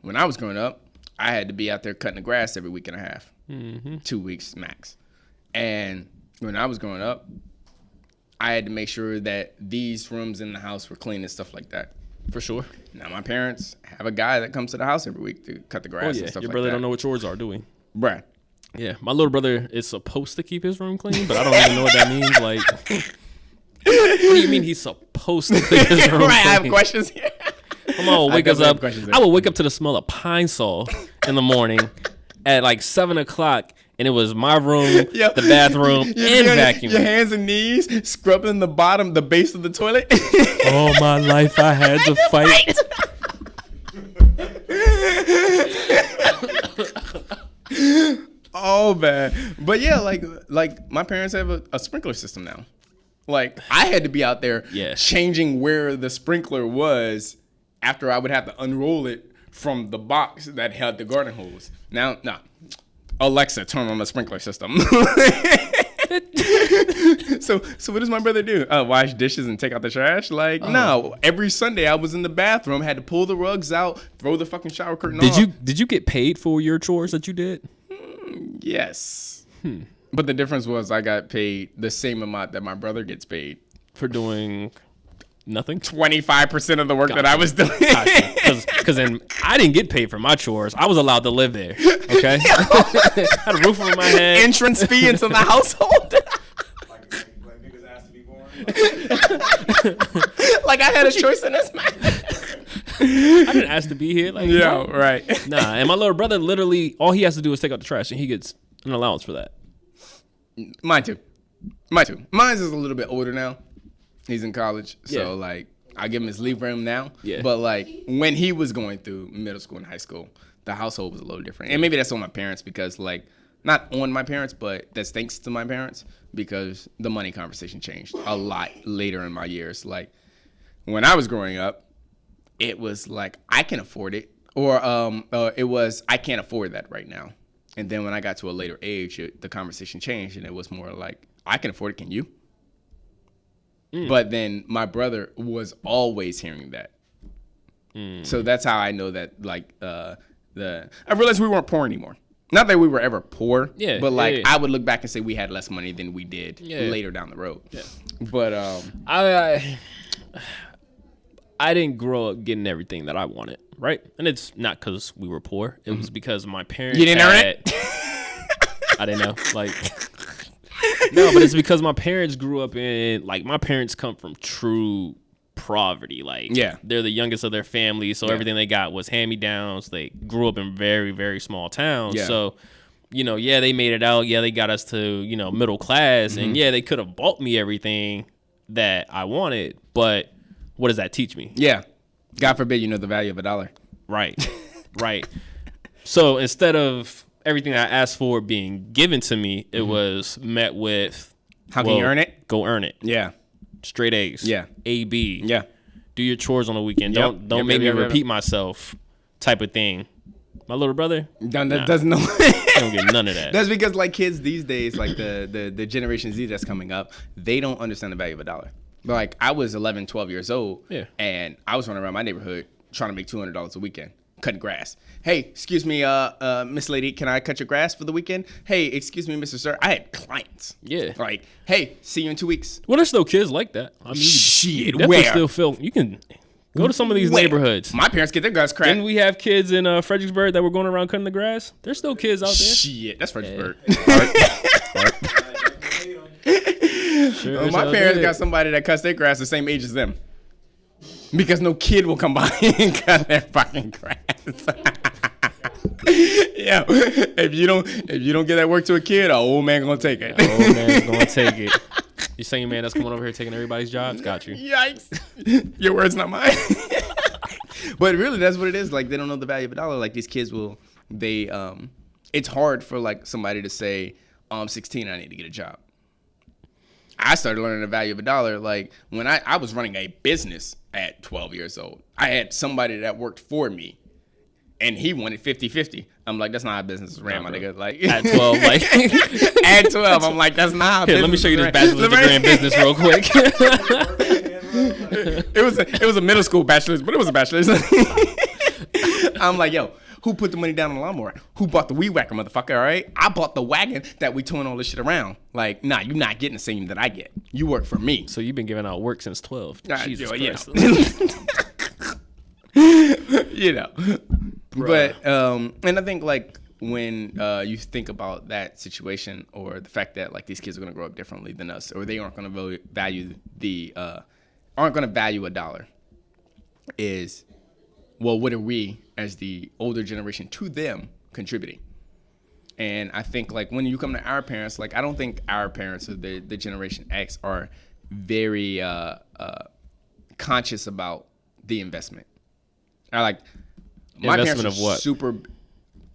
when I was growing up, I had to be out there cutting the grass every week and a half, 2 weeks max, and when I was growing up, I had to make sure that these rooms in the house were clean and stuff like that. For sure. Now my parents have a guy that comes to the house every week to cut the grass and stuff like that. Your brother don't know what chores are, do we? Right. Yeah, my little brother is supposed to keep his room clean, but I don't even know what that means. Like, what do you mean he's supposed to keep his room clean? Right, I have questions here. Come on, wake us up. I would wake up to the smell of Pine Sol in the morning at like 7 o'clock, and it was my room, the bathroom, and vacuuming. Your hands and knees scrubbing the base of the toilet. All my life I had to fight. Oh man, but yeah, like my parents have a sprinkler system now. Like I had to be out there changing where the sprinkler was after I would have to unroll it from the box that held the garden hose. Now, Alexa, turn on the sprinkler system. So what does my brother do? Wash dishes and take out the trash? Like, no. Every Sunday I was in the bathroom, had to pull the rugs out, throw the fucking shower curtain off. Did you get paid for your chores that you did? Yes. But the difference was I got paid the same amount that my brother gets paid. For doing nothing? 25% of the work that I was doing. Because then I didn't get paid for my chores. I was allowed to live there. Okay? I had a roof over my head. Entrance fee into the household. Like niggas asked to be born. Like I had a choice in this matter. I didn't ask to be here. Like, yeah, right. Nah, and my little brother literally, all he has to do is take out the trash, and he gets an allowance for that. Mine too. Mine too. Mine's is a little bit older now. He's in college, so Yeah. like I give him his leave room now. Yeah. But like when he was going through middle school and high school, the household was a little different. And maybe that's on my parents because like not on my parents, but that's thanks to my parents because the money conversation changed a lot later in my years. Like when I was growing up, it was like I can afford it, or it was I can't afford that right now. And then when I got to a later age, the conversation changed, and it was more like I can afford it. Can you? But then my brother was always hearing that. So that's how I know that, like, I realized we weren't poor anymore. Not that we were ever poor, but, like, I would look back and say we had less money than we did later down the road. Yeah. But I didn't grow up getting everything that I wanted, right? And it's not because we were poor. It was because my parents You didn't earn it? I didn't know. Like... No, but it's because my parents grew up in, like, my parents come from true poverty. Like, they're the youngest of their family, so everything they got was hand-me-downs. They grew up in very, very small towns. Yeah. So, you know, they made it out. Yeah, they got us to, you know, middle class. And, they could have bought me everything that I wanted. But what does that teach me? Yeah. God forbid you know the value of a dollar. Right. Right. So instead of everything I asked for being given to me, it was met with, how can you earn it? Go earn it. Yeah. Straight A's. Yeah. A, B. Yeah. Do your chores on the weekend. Yep. Don't make me repeat myself type of thing. My little brother doesn't know. Don't get none of that. That's because like kids these days, like the Generation Z that's coming up, they don't understand the value of a dollar. But like I was 11, 12 years old, and I was running around my neighborhood trying to make $200 a weekend. Cutting grass. Hey, excuse me, Miss Lady, can I cut your grass for the weekend? Hey, excuse me, Mr. Sir. I had clients. Yeah. Like, hey, see you in 2 weeks. Well, there's still kids like that. I mean, shit, where? Still feel you can go to some of these neighborhoods. My parents get their grass cracked. Didn't we have kids in Fredericksburg that were going around cutting the grass? There's still kids out there. Shit, that's Fredericksburg. Sure, my parents got somebody that cuts their grass the same age as them. Because no kid will come by and cut their fucking grass. Yeah, if you don't get that work to a kid, an old man gonna take it. Old man's gonna take it. You same man that's coming over here taking everybody's jobs? Got you. Yikes! Your words, not mine. But really, that's what it is. Like they don't know the value of a dollar. Like these kids will. It's hard for like somebody to say, "I'm 16, I need to get a job." I started learning the value of a dollar like when I was running a business at 12 years old. I had somebody that worked for me, and he wanted 50-50. I'm like, that's not how business is ran, my nigga. Like at 12, like at 12, I'm like, that's not how business. Let me show you this bachelor's degree in business real quick. It was a middle school bachelor's, but it was a bachelor's. I'm like, yo. Who put the money down on the lawnmower? Who bought the weed whacker, motherfucker, all right? I bought the wagon that we towing all this shit around. Like, nah, you're not getting the same that I get. You work for me. So you've been giving out work since 12. Jesus Christ. You know. Bruh. But, and I think, like, when you think about that situation or the fact that, like, these kids are going to grow up differently than us or they aren't going to value a dollar is... well, what are we, as the older generation, to them contributing? And I think, like, when you come to our parents, like, I don't think our parents or the Generation X are very conscious about the investment. My investment parents are of what? super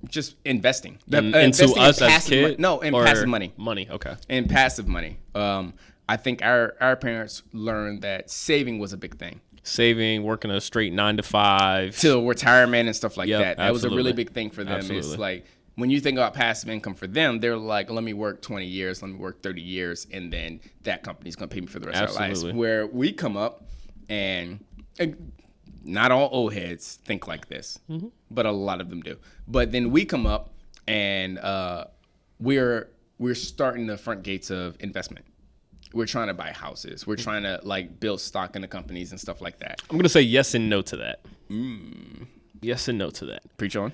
just investing. Into us as kids? No, in passive money. Money, okay. In passive money. I think our parents learned that saving was a big thing. Saving, working a straight 9 to 5 till retirement and stuff like that. That absolutely. was a really big thing for them. Absolutely. It's like when you think about passive income for them, they're like, let me work 20 years, let me work 30 years, and then that company's gonna pay me for the rest of our lives. Where we come up and not all old heads think like this, but a lot of them do. But then we come up and we're starting the front gates of investment. We're trying to buy houses. We're trying to like build stock in the companies and stuff like that. I'm gonna say yes and no to that. Yes and no to that. Preach on.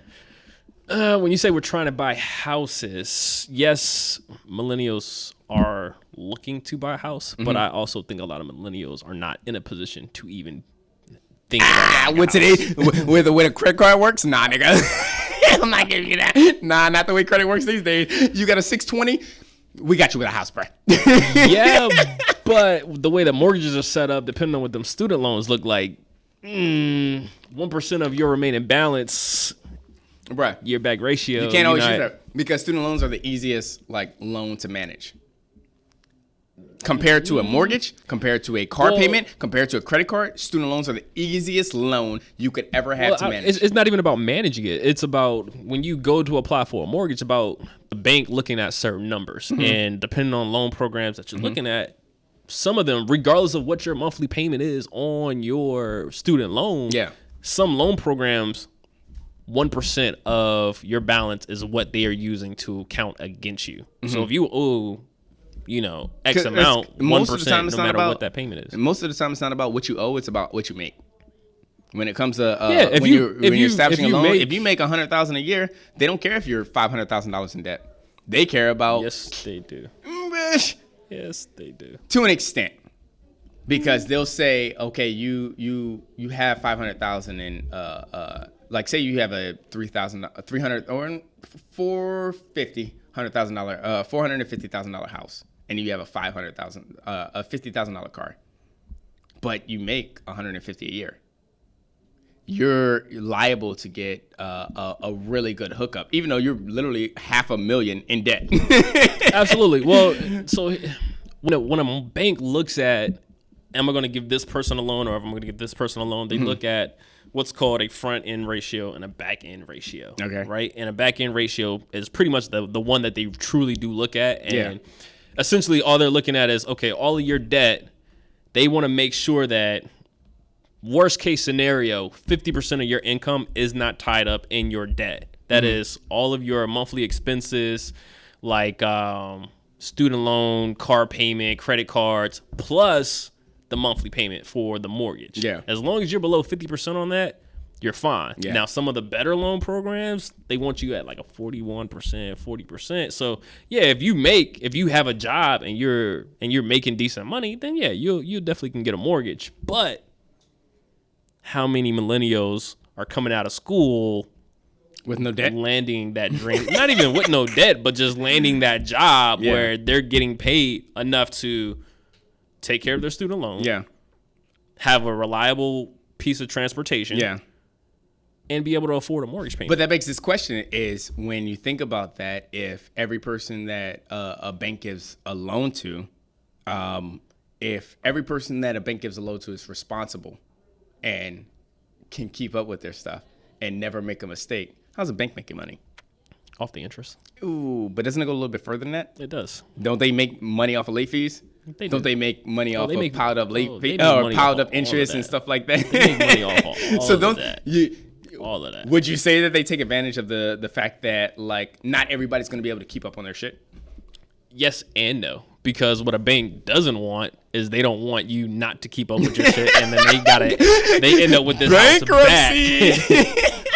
When you say we're trying to buy houses, yes, millennials are looking to buy a house, but I also think a lot of millennials are not in a position to even think about with today, with the way the credit card works, nah, nigga. I'm not giving you that. Nah, not the way credit works these days. You got a 620. We got you with a house, bro. Yeah, but the way that mortgages are set up, depending on what them student loans look like, 1% of your remaining balance, Bruh, year back ratio. you can't always use that because student loans are the easiest like loan to manage. Compared to a mortgage, compared to a car payment, compared to a credit card, student loans are the easiest loan you could ever have to manage. It's not even about managing it. It's about when you go to apply for a mortgage, about the bank looking at certain numbers. And depending on loan programs that you're looking at, some of them, regardless of what your monthly payment is on your student loan, some loan programs, 1% of your balance is what they are using to count against you. So if you owe X amount, 1%, no matter what that payment is. Most of the time, it's not about what you owe; it's about what you make. When it comes to if when you're establishing a loan, make, if you make $100,000 a year, they don't care if you're $500,000 in debt. They care about yes, they do. Yes, they do. To an extent, because they'll say, okay, you have 500,000 in like say you have a $450,000 house. And you have a $50,000 car, but you make $150 a year. You're liable to get a really good hookup, even though you're literally $500,000 in debt. Absolutely. Well, so when a bank looks at, am I going to give this person a loan, or am I going to give this person a loan? They look at what's called a front end ratio and a back end ratio. Okay. Right. And a back end ratio is pretty much the one that they truly do look at. And essentially all they're looking at is, okay, all of your debt, they want to make sure that worst case scenario, 50% of your income is not tied up in your debt. That is all of your monthly expenses, like student loan, car payment, credit cards, plus the monthly payment for the mortgage. Yeah. As long as you're below 50% on that, you're fine. Yeah. Now, some of the better loan programs, they want you at like a 41%, 40%. So, yeah, if you have a job and you're making decent money, then yeah, you definitely can get a mortgage. But how many millennials are coming out of school with no debt, landing that dream? Not even with no debt, but just landing that job where they're getting paid enough to take care of their student loan, have a reliable piece of transportation, and be able to afford a mortgage payment. But that begs this question: is when you think about that, if every person that a bank gives a loan to, if every person that a bank gives a loan to is responsible and can keep up with their stuff and never make a mistake, how's a bank making money? Off the interest. Ooh, but doesn't it go a little bit further than that? It does. Don't they make money off of late fees? Don't they make money off of piled up late fees or piled up interest and stuff like that? They make money off all of that. All of that. Would you say that they take advantage of the fact that like not everybody's going to be able to keep up on their shit? Yes and no. Because what a bank doesn't want is they don't want you not to keep up with your shit, and then they end up with this house back.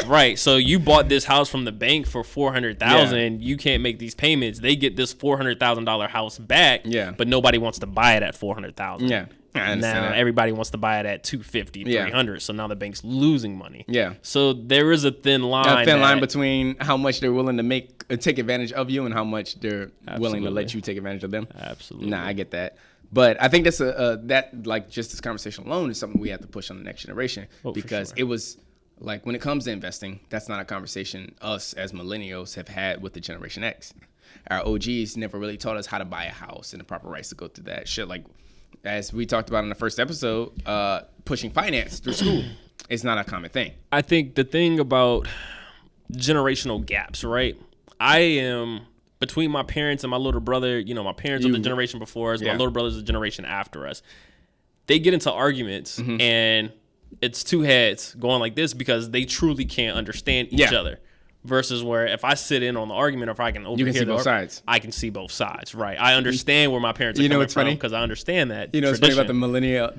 Right. So you bought this house from the bank for $400,000. You can't make these payments. They get this $400,000 house back. Yeah. But nobody wants to buy it at $400,000. Yeah. Now everybody wants to buy it at $250,000, $300,000. So now the bank's losing money. Yeah. So there is a thin line. A thin line between how much they're willing to take advantage of you and how much they're willing to let you take advantage of them. Absolutely. Nah, I get that. But I think that's just this conversation alone is something we have to push on the next generation because it was. Like when it comes to investing, that's not a conversation us as millennials have had with the Generation X. Our OGs never really taught us how to buy a house and the proper rights to go through that shit. Like as we talked about in the first episode, pushing finance through school is not a common thing. I think the thing about generational gaps, right? I am between my parents and my little brother. You know, my parents are the generation before us. My little brother's the generation after us. They get into arguments and it's two heads going like this because they truly can't understand each other. Versus where if I sit in on the argument, or if I can overhear both sides. I can see both sides, right? I understand where my parents are coming from because I understand that. You know what's funny about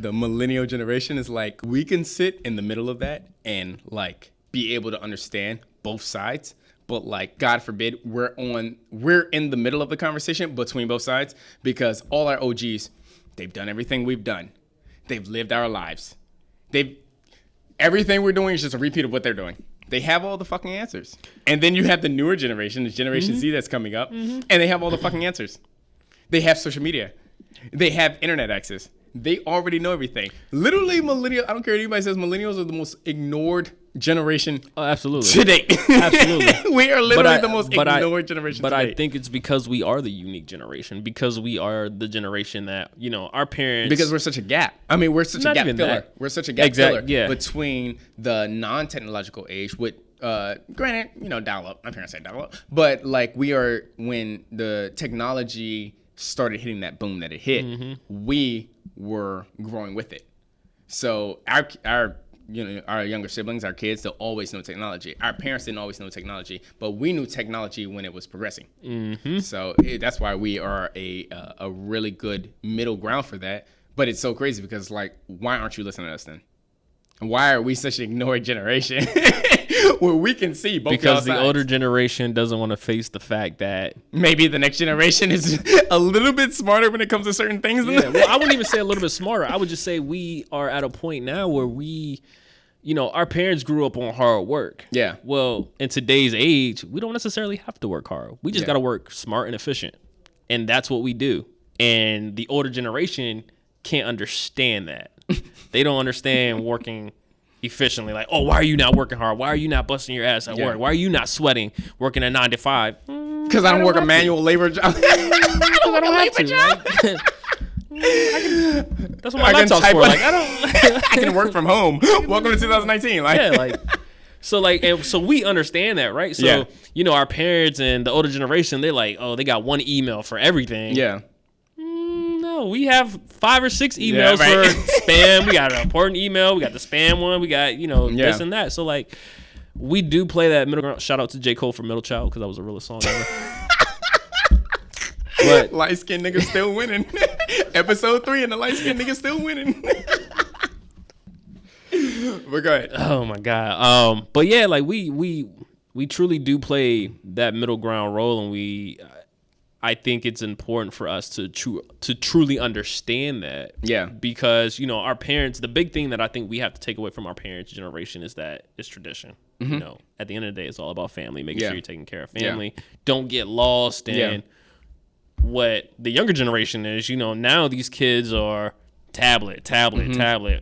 the millennial generation is like we can sit in the middle of that and like be able to understand both sides. But like, God forbid, we're in the middle of the conversation between both sides because all our OGs, they've done everything we've done. They've lived our lives. Everything we're doing is just a repeat of what they're doing. They have all the fucking answers. And then you have the newer generation, the Generation Z that's coming up, and they have all the fucking answers. They have social media. They have internet access. They already know everything. Literally, millennials. I don't care what anybody says. Millennials are the most ignored generation. Oh, absolutely. Today. Absolutely. We are literally the most ignored generation. But today. I think it's because we are the unique generation. Because we are the generation that our parents. Because we're such a gap. I mean, we're such a gap filler. That. We're such a gap filler yeah. between the non-technological age with. Granted, dial-up. My parents say dial-up, but like we are when the technology started hitting that boom that it hit, we were growing with it. So our younger siblings, our kids, they'll always know technology. Our parents didn't always know technology, but we knew technology when it was progressing. So that's why we are a really good middle ground for that. But it's so crazy because like, why aren't you listening to us then? Why are we such an ignored generation where we can see both because the sides? older generation doesn't want to face the fact that maybe the next generation is a little bit smarter when it comes to certain things. Yeah, well, I wouldn't even say a little bit smarter. I would just say we are at a point now where we, our parents grew up on hard work. Yeah. Well, in today's age, we don't necessarily have to work hard. We just got to work smart and efficient. And that's what we do. And the older generation can't understand that. They don't understand working efficiently. Like, oh, why are you not working hard? Why are you not busting your ass at work? Why are you not sweating, working a 9 to 5? Because I don't work a manual labor job. I don't have to. That's what my laptop's for. Like, I don't. I can work from home. Welcome to 2019. Like, yeah, like. So we understand that, right? So, our parents and the older generation, they're like, oh, they got one email for everything. Yeah. No, we have 5 or 6 emails for spam. We got an important email. We got the spam one. We got, this and that. So, like, we do play that middle ground. Shout out to J. Cole for Middle Child because that was a real song ever. But light-skinned nigga still winning. Episode 3 and the light-skinned nigga still winning. But go ahead. Oh, my God. But, yeah, like, we truly do play that middle ground role, and I think it's important for us to truly understand that. Yeah. Because, our parents, the big thing that I think we have to take away from our parents' generation is that it's tradition. At the end of the day, it's all about family, making sure you're taking care of family. Yeah. Don't get lost in what the younger generation is. Now these kids are tablet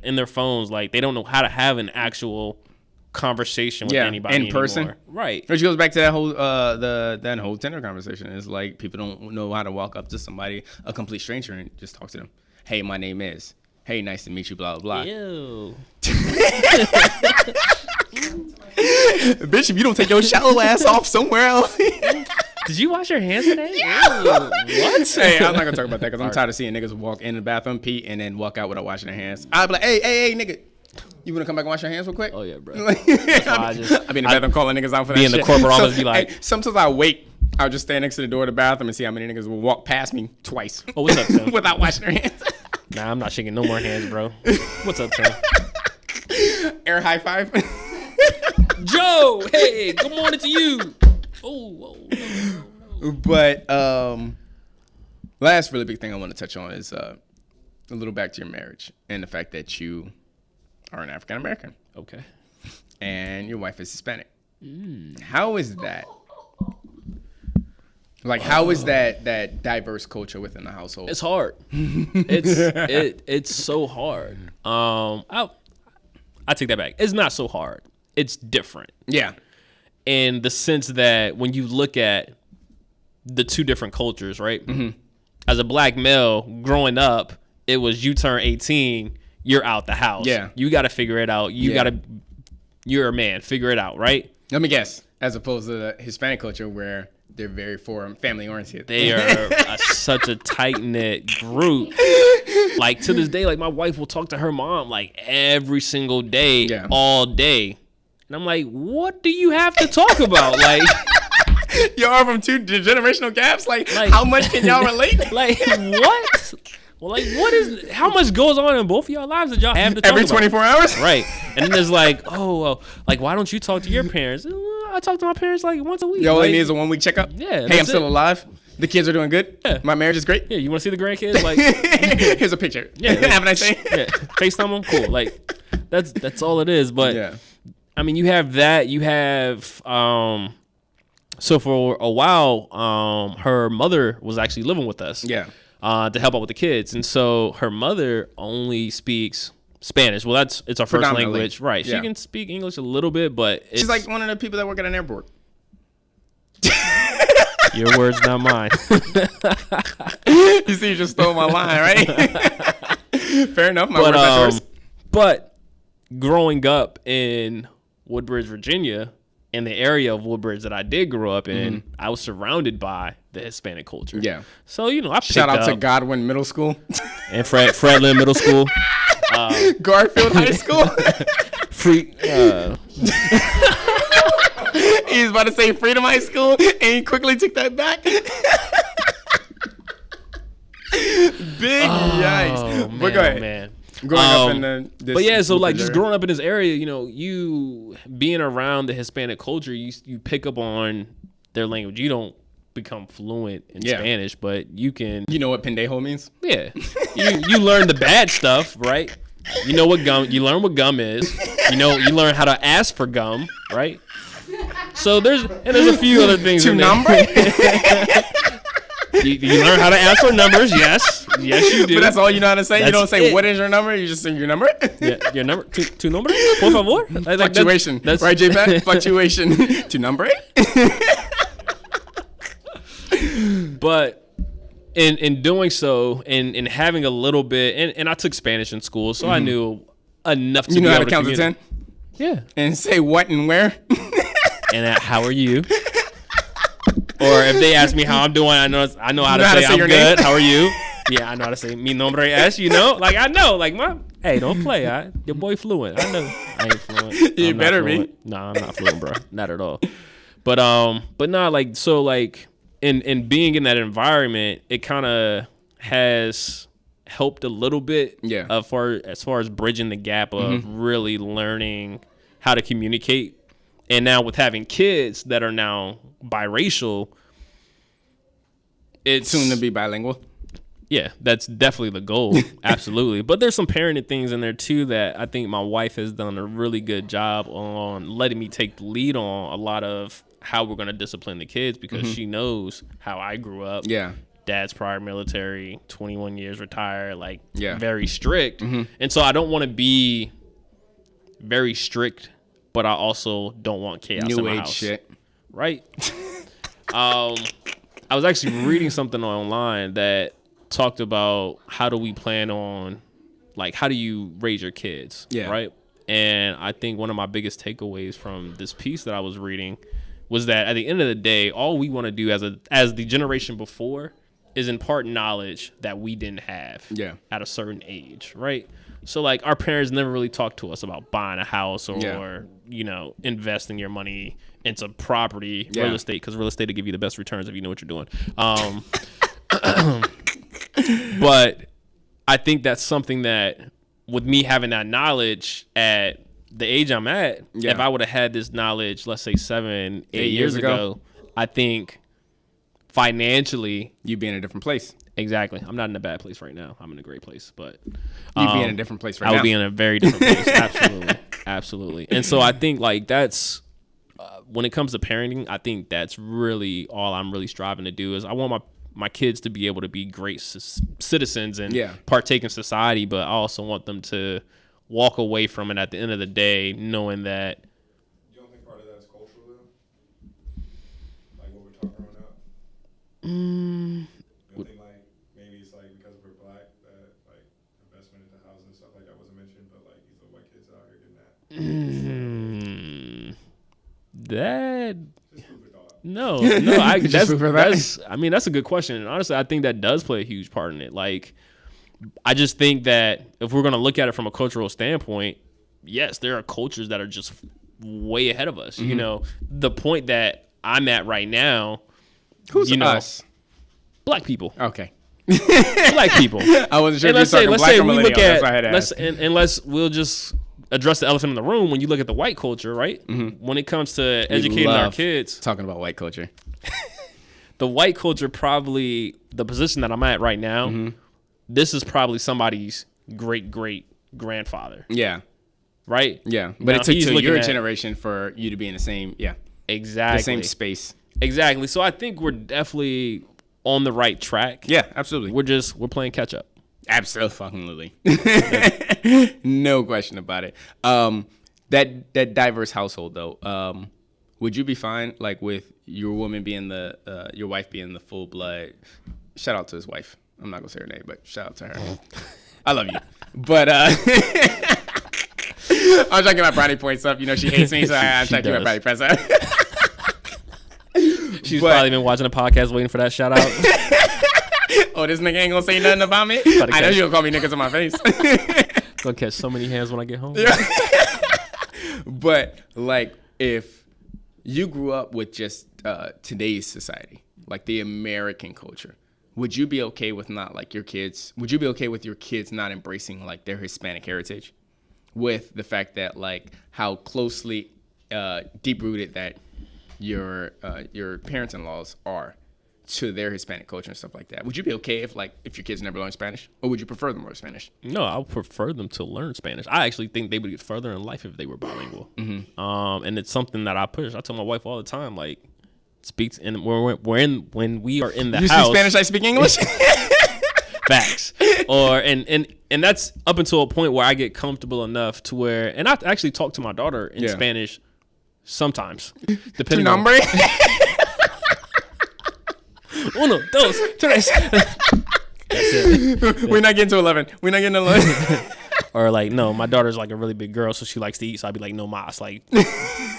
in their phones. Like, they don't know how to have an actual conversation with anybody in person, anymore. Right? Which goes back to that whole that whole Tinder conversation. Is like people don't know how to walk up to somebody, a complete stranger, and just talk to them. Hey, my name is. Hey, nice to meet you. Blah blah blah. Ew. Bitch, if you don't take your shallow ass off somewhere else. Did you wash your hands today? Ew. What? Hey, I'm not gonna talk about that because I'm tired of seeing niggas walk in the bathroom, pee, and then walk out without washing their hands. I'd be like, hey, nigga. You want to come back and wash your hands real quick? Oh, yeah, bro. I be in the bathroom calling niggas out for that shit. Be in the corporate office, be like... Hey, sometimes I wait. I'll just stand next to the door of the bathroom and see how many niggas will walk past me twice. Oh, what's up, Tim? Without washing their hands. Nah, I'm not shaking no more hands, bro. What's up, Tim? Air high five. Joe, hey, good morning to you. Oh. But last really big thing I want to touch on is a little back to your marriage and the fact that you are an African American. Okay. And your wife is Hispanic. How is that? Like, how is that diverse culture within the household? It's hard. It's so hard. I take that back. It's not so hard. It's different. Yeah. In the sense that when you look at the two different cultures, right? Mm-hmm. As a black male growing up, it was you turn 18, you're out the house. Yeah. You got to figure it out. You're a man. Figure it out, right? Let me guess. As opposed to the Hispanic culture where they're very family oriented. They are such a tight knit group. Like to this day, like my wife will talk to her mom like every single day, all day, and I'm like, what do you have to talk about? Like, y'all from two generational gaps. Like how much can y'all relate? Like what? Well, like how much goes on in both of y'all lives that y'all have to talk every about? 24 hours? Right. And then there's like, oh, well, like why don't you talk to your parents? I talk to my parents like once a week. All they need is a 1 week checkup. Yeah. Hey, I'm still alive. The kids are doing good. Yeah. My marriage is great. Yeah. You want to see the grandkids? Like, here's a picture. Yeah. Like, have a nice day. Yeah. FaceTime them. Cool. Like, that's all it is. But I mean, you have that. You have So for a while, her mother was actually living with us. Yeah. To help out with the kids, and so her mother only speaks Spanish. Well, it's our first language, right? Yeah. She can speak English a little bit, but She's like one of the people that work at an airport. your words, not mine. You see, you just stole my line, right? Fair enough. My word, not yours. But growing up in Woodbridge, Virginia, in the area of Woodbridge that I did grow up in, I was surrounded by the Hispanic culture. Yeah. So, I picked Shout out to up- Godwin Middle School. and Fredlin Middle School. Garfield High School. Free. He was about to say Freedom High School, and he quickly took that back. Big yikes. But go ahead. Man. Growing up in this but yeah, so like just area. growing up in this area, you being around the Hispanic culture, you pick up on their language. You don't become fluent in Spanish, but you can. You know what pendejo means? Yeah, you learn the bad stuff, right? You know what gum. You learn what gum is. You learn how to ask for gum, right? So there's a few other things. To number? You learn how to ask for numbers. Yes, you do. But that's all you know how to say. You That's don't say it. what is your number. You just say your number. Yeah, your number. Tu nombre, por favor. Fluctuation. Right, J-Pat? Fluctuation. To number it. But in doing so, and having a little bit, and I took Spanish in school, so I knew enough to You know be how able to count to 10? Yeah. And say what and where? And how are you? Or if they ask me how I'm doing, I know how to say I'm your good. name? How are you? Yeah, I know how to say mi nombre es. Like I know, like hey, don't play. Your boy fluent. I know I ain't fluent. You I'm not better be. fluent. Nah, I'm not fluent, bro. Not at all. But nah, like so, like in being in that environment, it kind of has helped a little bit. Yeah. As far as bridging the gap of really learning how to communicate, and now with having kids that are now biracial, it's Soon to be bilingual. yeah, that's definitely the goal. Absolutely. But there's some parenting things in there too that I think my wife has done a really good job on letting me take the lead on a lot of how we're going to discipline the kids, because she knows how I grew up. Yeah. Dad's prior military, 21 years retired, like very strict. And so I don't want to be very strict, but I also don't want chaos in New my age house. shit. Right? I was actually reading something online that talked about how do we plan on, like, how do you raise your kids? Yeah. Right? And I think one of my biggest takeaways from this piece that I was reading was that at the end of the day, all we want to do as the generation before is impart knowledge that we didn't have at a certain age, right? So like our parents never really talked to us about buying a house or investing your money into property, real estate, because real estate will give you the best returns if you know what you're doing. But I think that's something that with me having that knowledge at the age I'm at, if I would have had this knowledge, let's say 7-8 years ago, I think financially You'd be in a different place. exactly. I'm not in a bad place right now. I'm in a great place, but You'd be in a different place right I now. would be in a very different place. Absolutely. Absolutely. And so I think like that's when it comes to parenting, I think that's really all I'm really striving to do is I want my kids to be able to be great citizens and partake in society, but I also want them to walk away from it at the end of the day knowing that. You don't think part of that is cultural though? Like what we're talking about now? You don't think like maybe it's like because we're black that like investment into housing and stuff like that wasn't mentioned, but like these little white kids out here getting that? That's a good question. And honestly, I think that does play a huge part in it. Like, I just think that if we're going to look at it from a cultural standpoint, yes, there are cultures that are just way ahead of us. You know, the point that I'm at right now. Who's us? Black people. Okay. Black people. I wasn't sure if you were talking black or millennial. That's why I had to ask. We'll just address the elephant in the room. When you look at the white culture, right? When it comes to educating our kids. Talking about white culture. The white culture, probably the position that I'm at right now, this is probably somebody's great-great-grandfather. Yeah. Right? Yeah. But now, it took to your at, generation for you to be in the same, exactly. the same space. Exactly. So I think we're definitely on the right track. Yeah, absolutely. We're playing catch up. Absolutely. No question about it. That diverse household though, would you be fine like with your woman being your wife being the full blood? Shout out to his wife. I'm not gonna say her name, but shout out to her. I love you. But I'm trying to get my brownie points up. You know she hates me, so I'm trying to get my brownie points up. She's probably been watching the podcast waiting for that shout out. Oh, this nigga ain't gonna say nothing about me. I know you gonna call me niggas in my face. Gonna catch so many hands when I get home. Yeah. But like, if you grew up with just today's society, like the American culture, would you be okay with not like your kids? Would you be okay with your kids not embracing like their Hispanic heritage, with the fact that like how closely deep rooted that your parents-in-laws are to their Hispanic culture and stuff like that? Would you be okay if your kids never learn Spanish, or would you prefer them to learn Spanish? No, I would prefer them to learn Spanish. I actually think they would get further in life if they were bilingual. Mm-hmm. And it's something that I push. I tell my wife all the time, like, speaks, and when we are in the you house. You speak Spanish, I speak English. Facts. And that's up until a point where I get comfortable enough to where, and I actually talk to my daughter in Spanish sometimes, depending on. Uno, dos, tres. We're not getting to 11. We're not getting to 11. Or like, no, my daughter's like a really big girl, so she likes to eat. So I'd be like, no mas, like,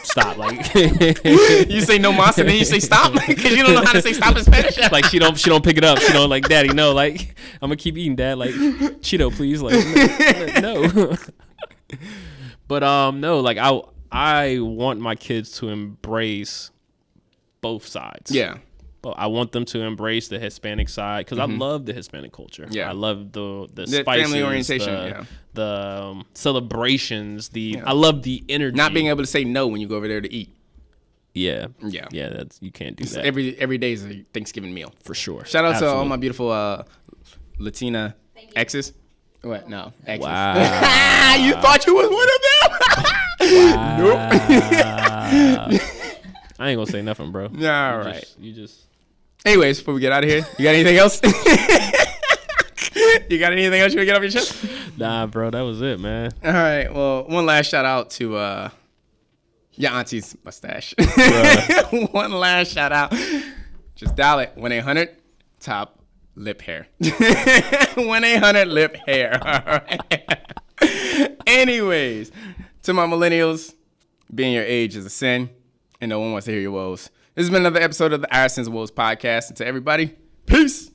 stop, like. You say no mas and then you say stop because you don't know how to say stop in Spanish. Like she don't pick it up. She don't like, Daddy, no, like I'm gonna keep eating, Dad. Like Cheeto, please, like no. But no, like I want my kids to embrace both sides. Yeah. But I want them to embrace the Hispanic side because I love the Hispanic culture. Yeah, I love the spices, family orientation, the celebrations. I love the energy. Not being able to say no when you go over there to eat. Yeah. That's you can't do that. Every day is a Thanksgiving meal for sure. Shout out to all my beautiful Latina exes. What? No, exes. Wow. You thought you was one of them? Nope. I ain't gonna say nothing, bro. All right. You just. Anyways, before we get out of here, you got anything else? You got anything else you want to get off your chest? Nah, bro, that was it, man. All right. Well, one last shout out to your auntie's mustache. One last shout out. Just dial it 1-800 top lip hair. 1-800 lip hair. All right. Anyways, to my millennials, being your age is a sin, and no one wants to hear your woes. This has been another episode of the Our Sins and Woes podcast. And to everybody, peace.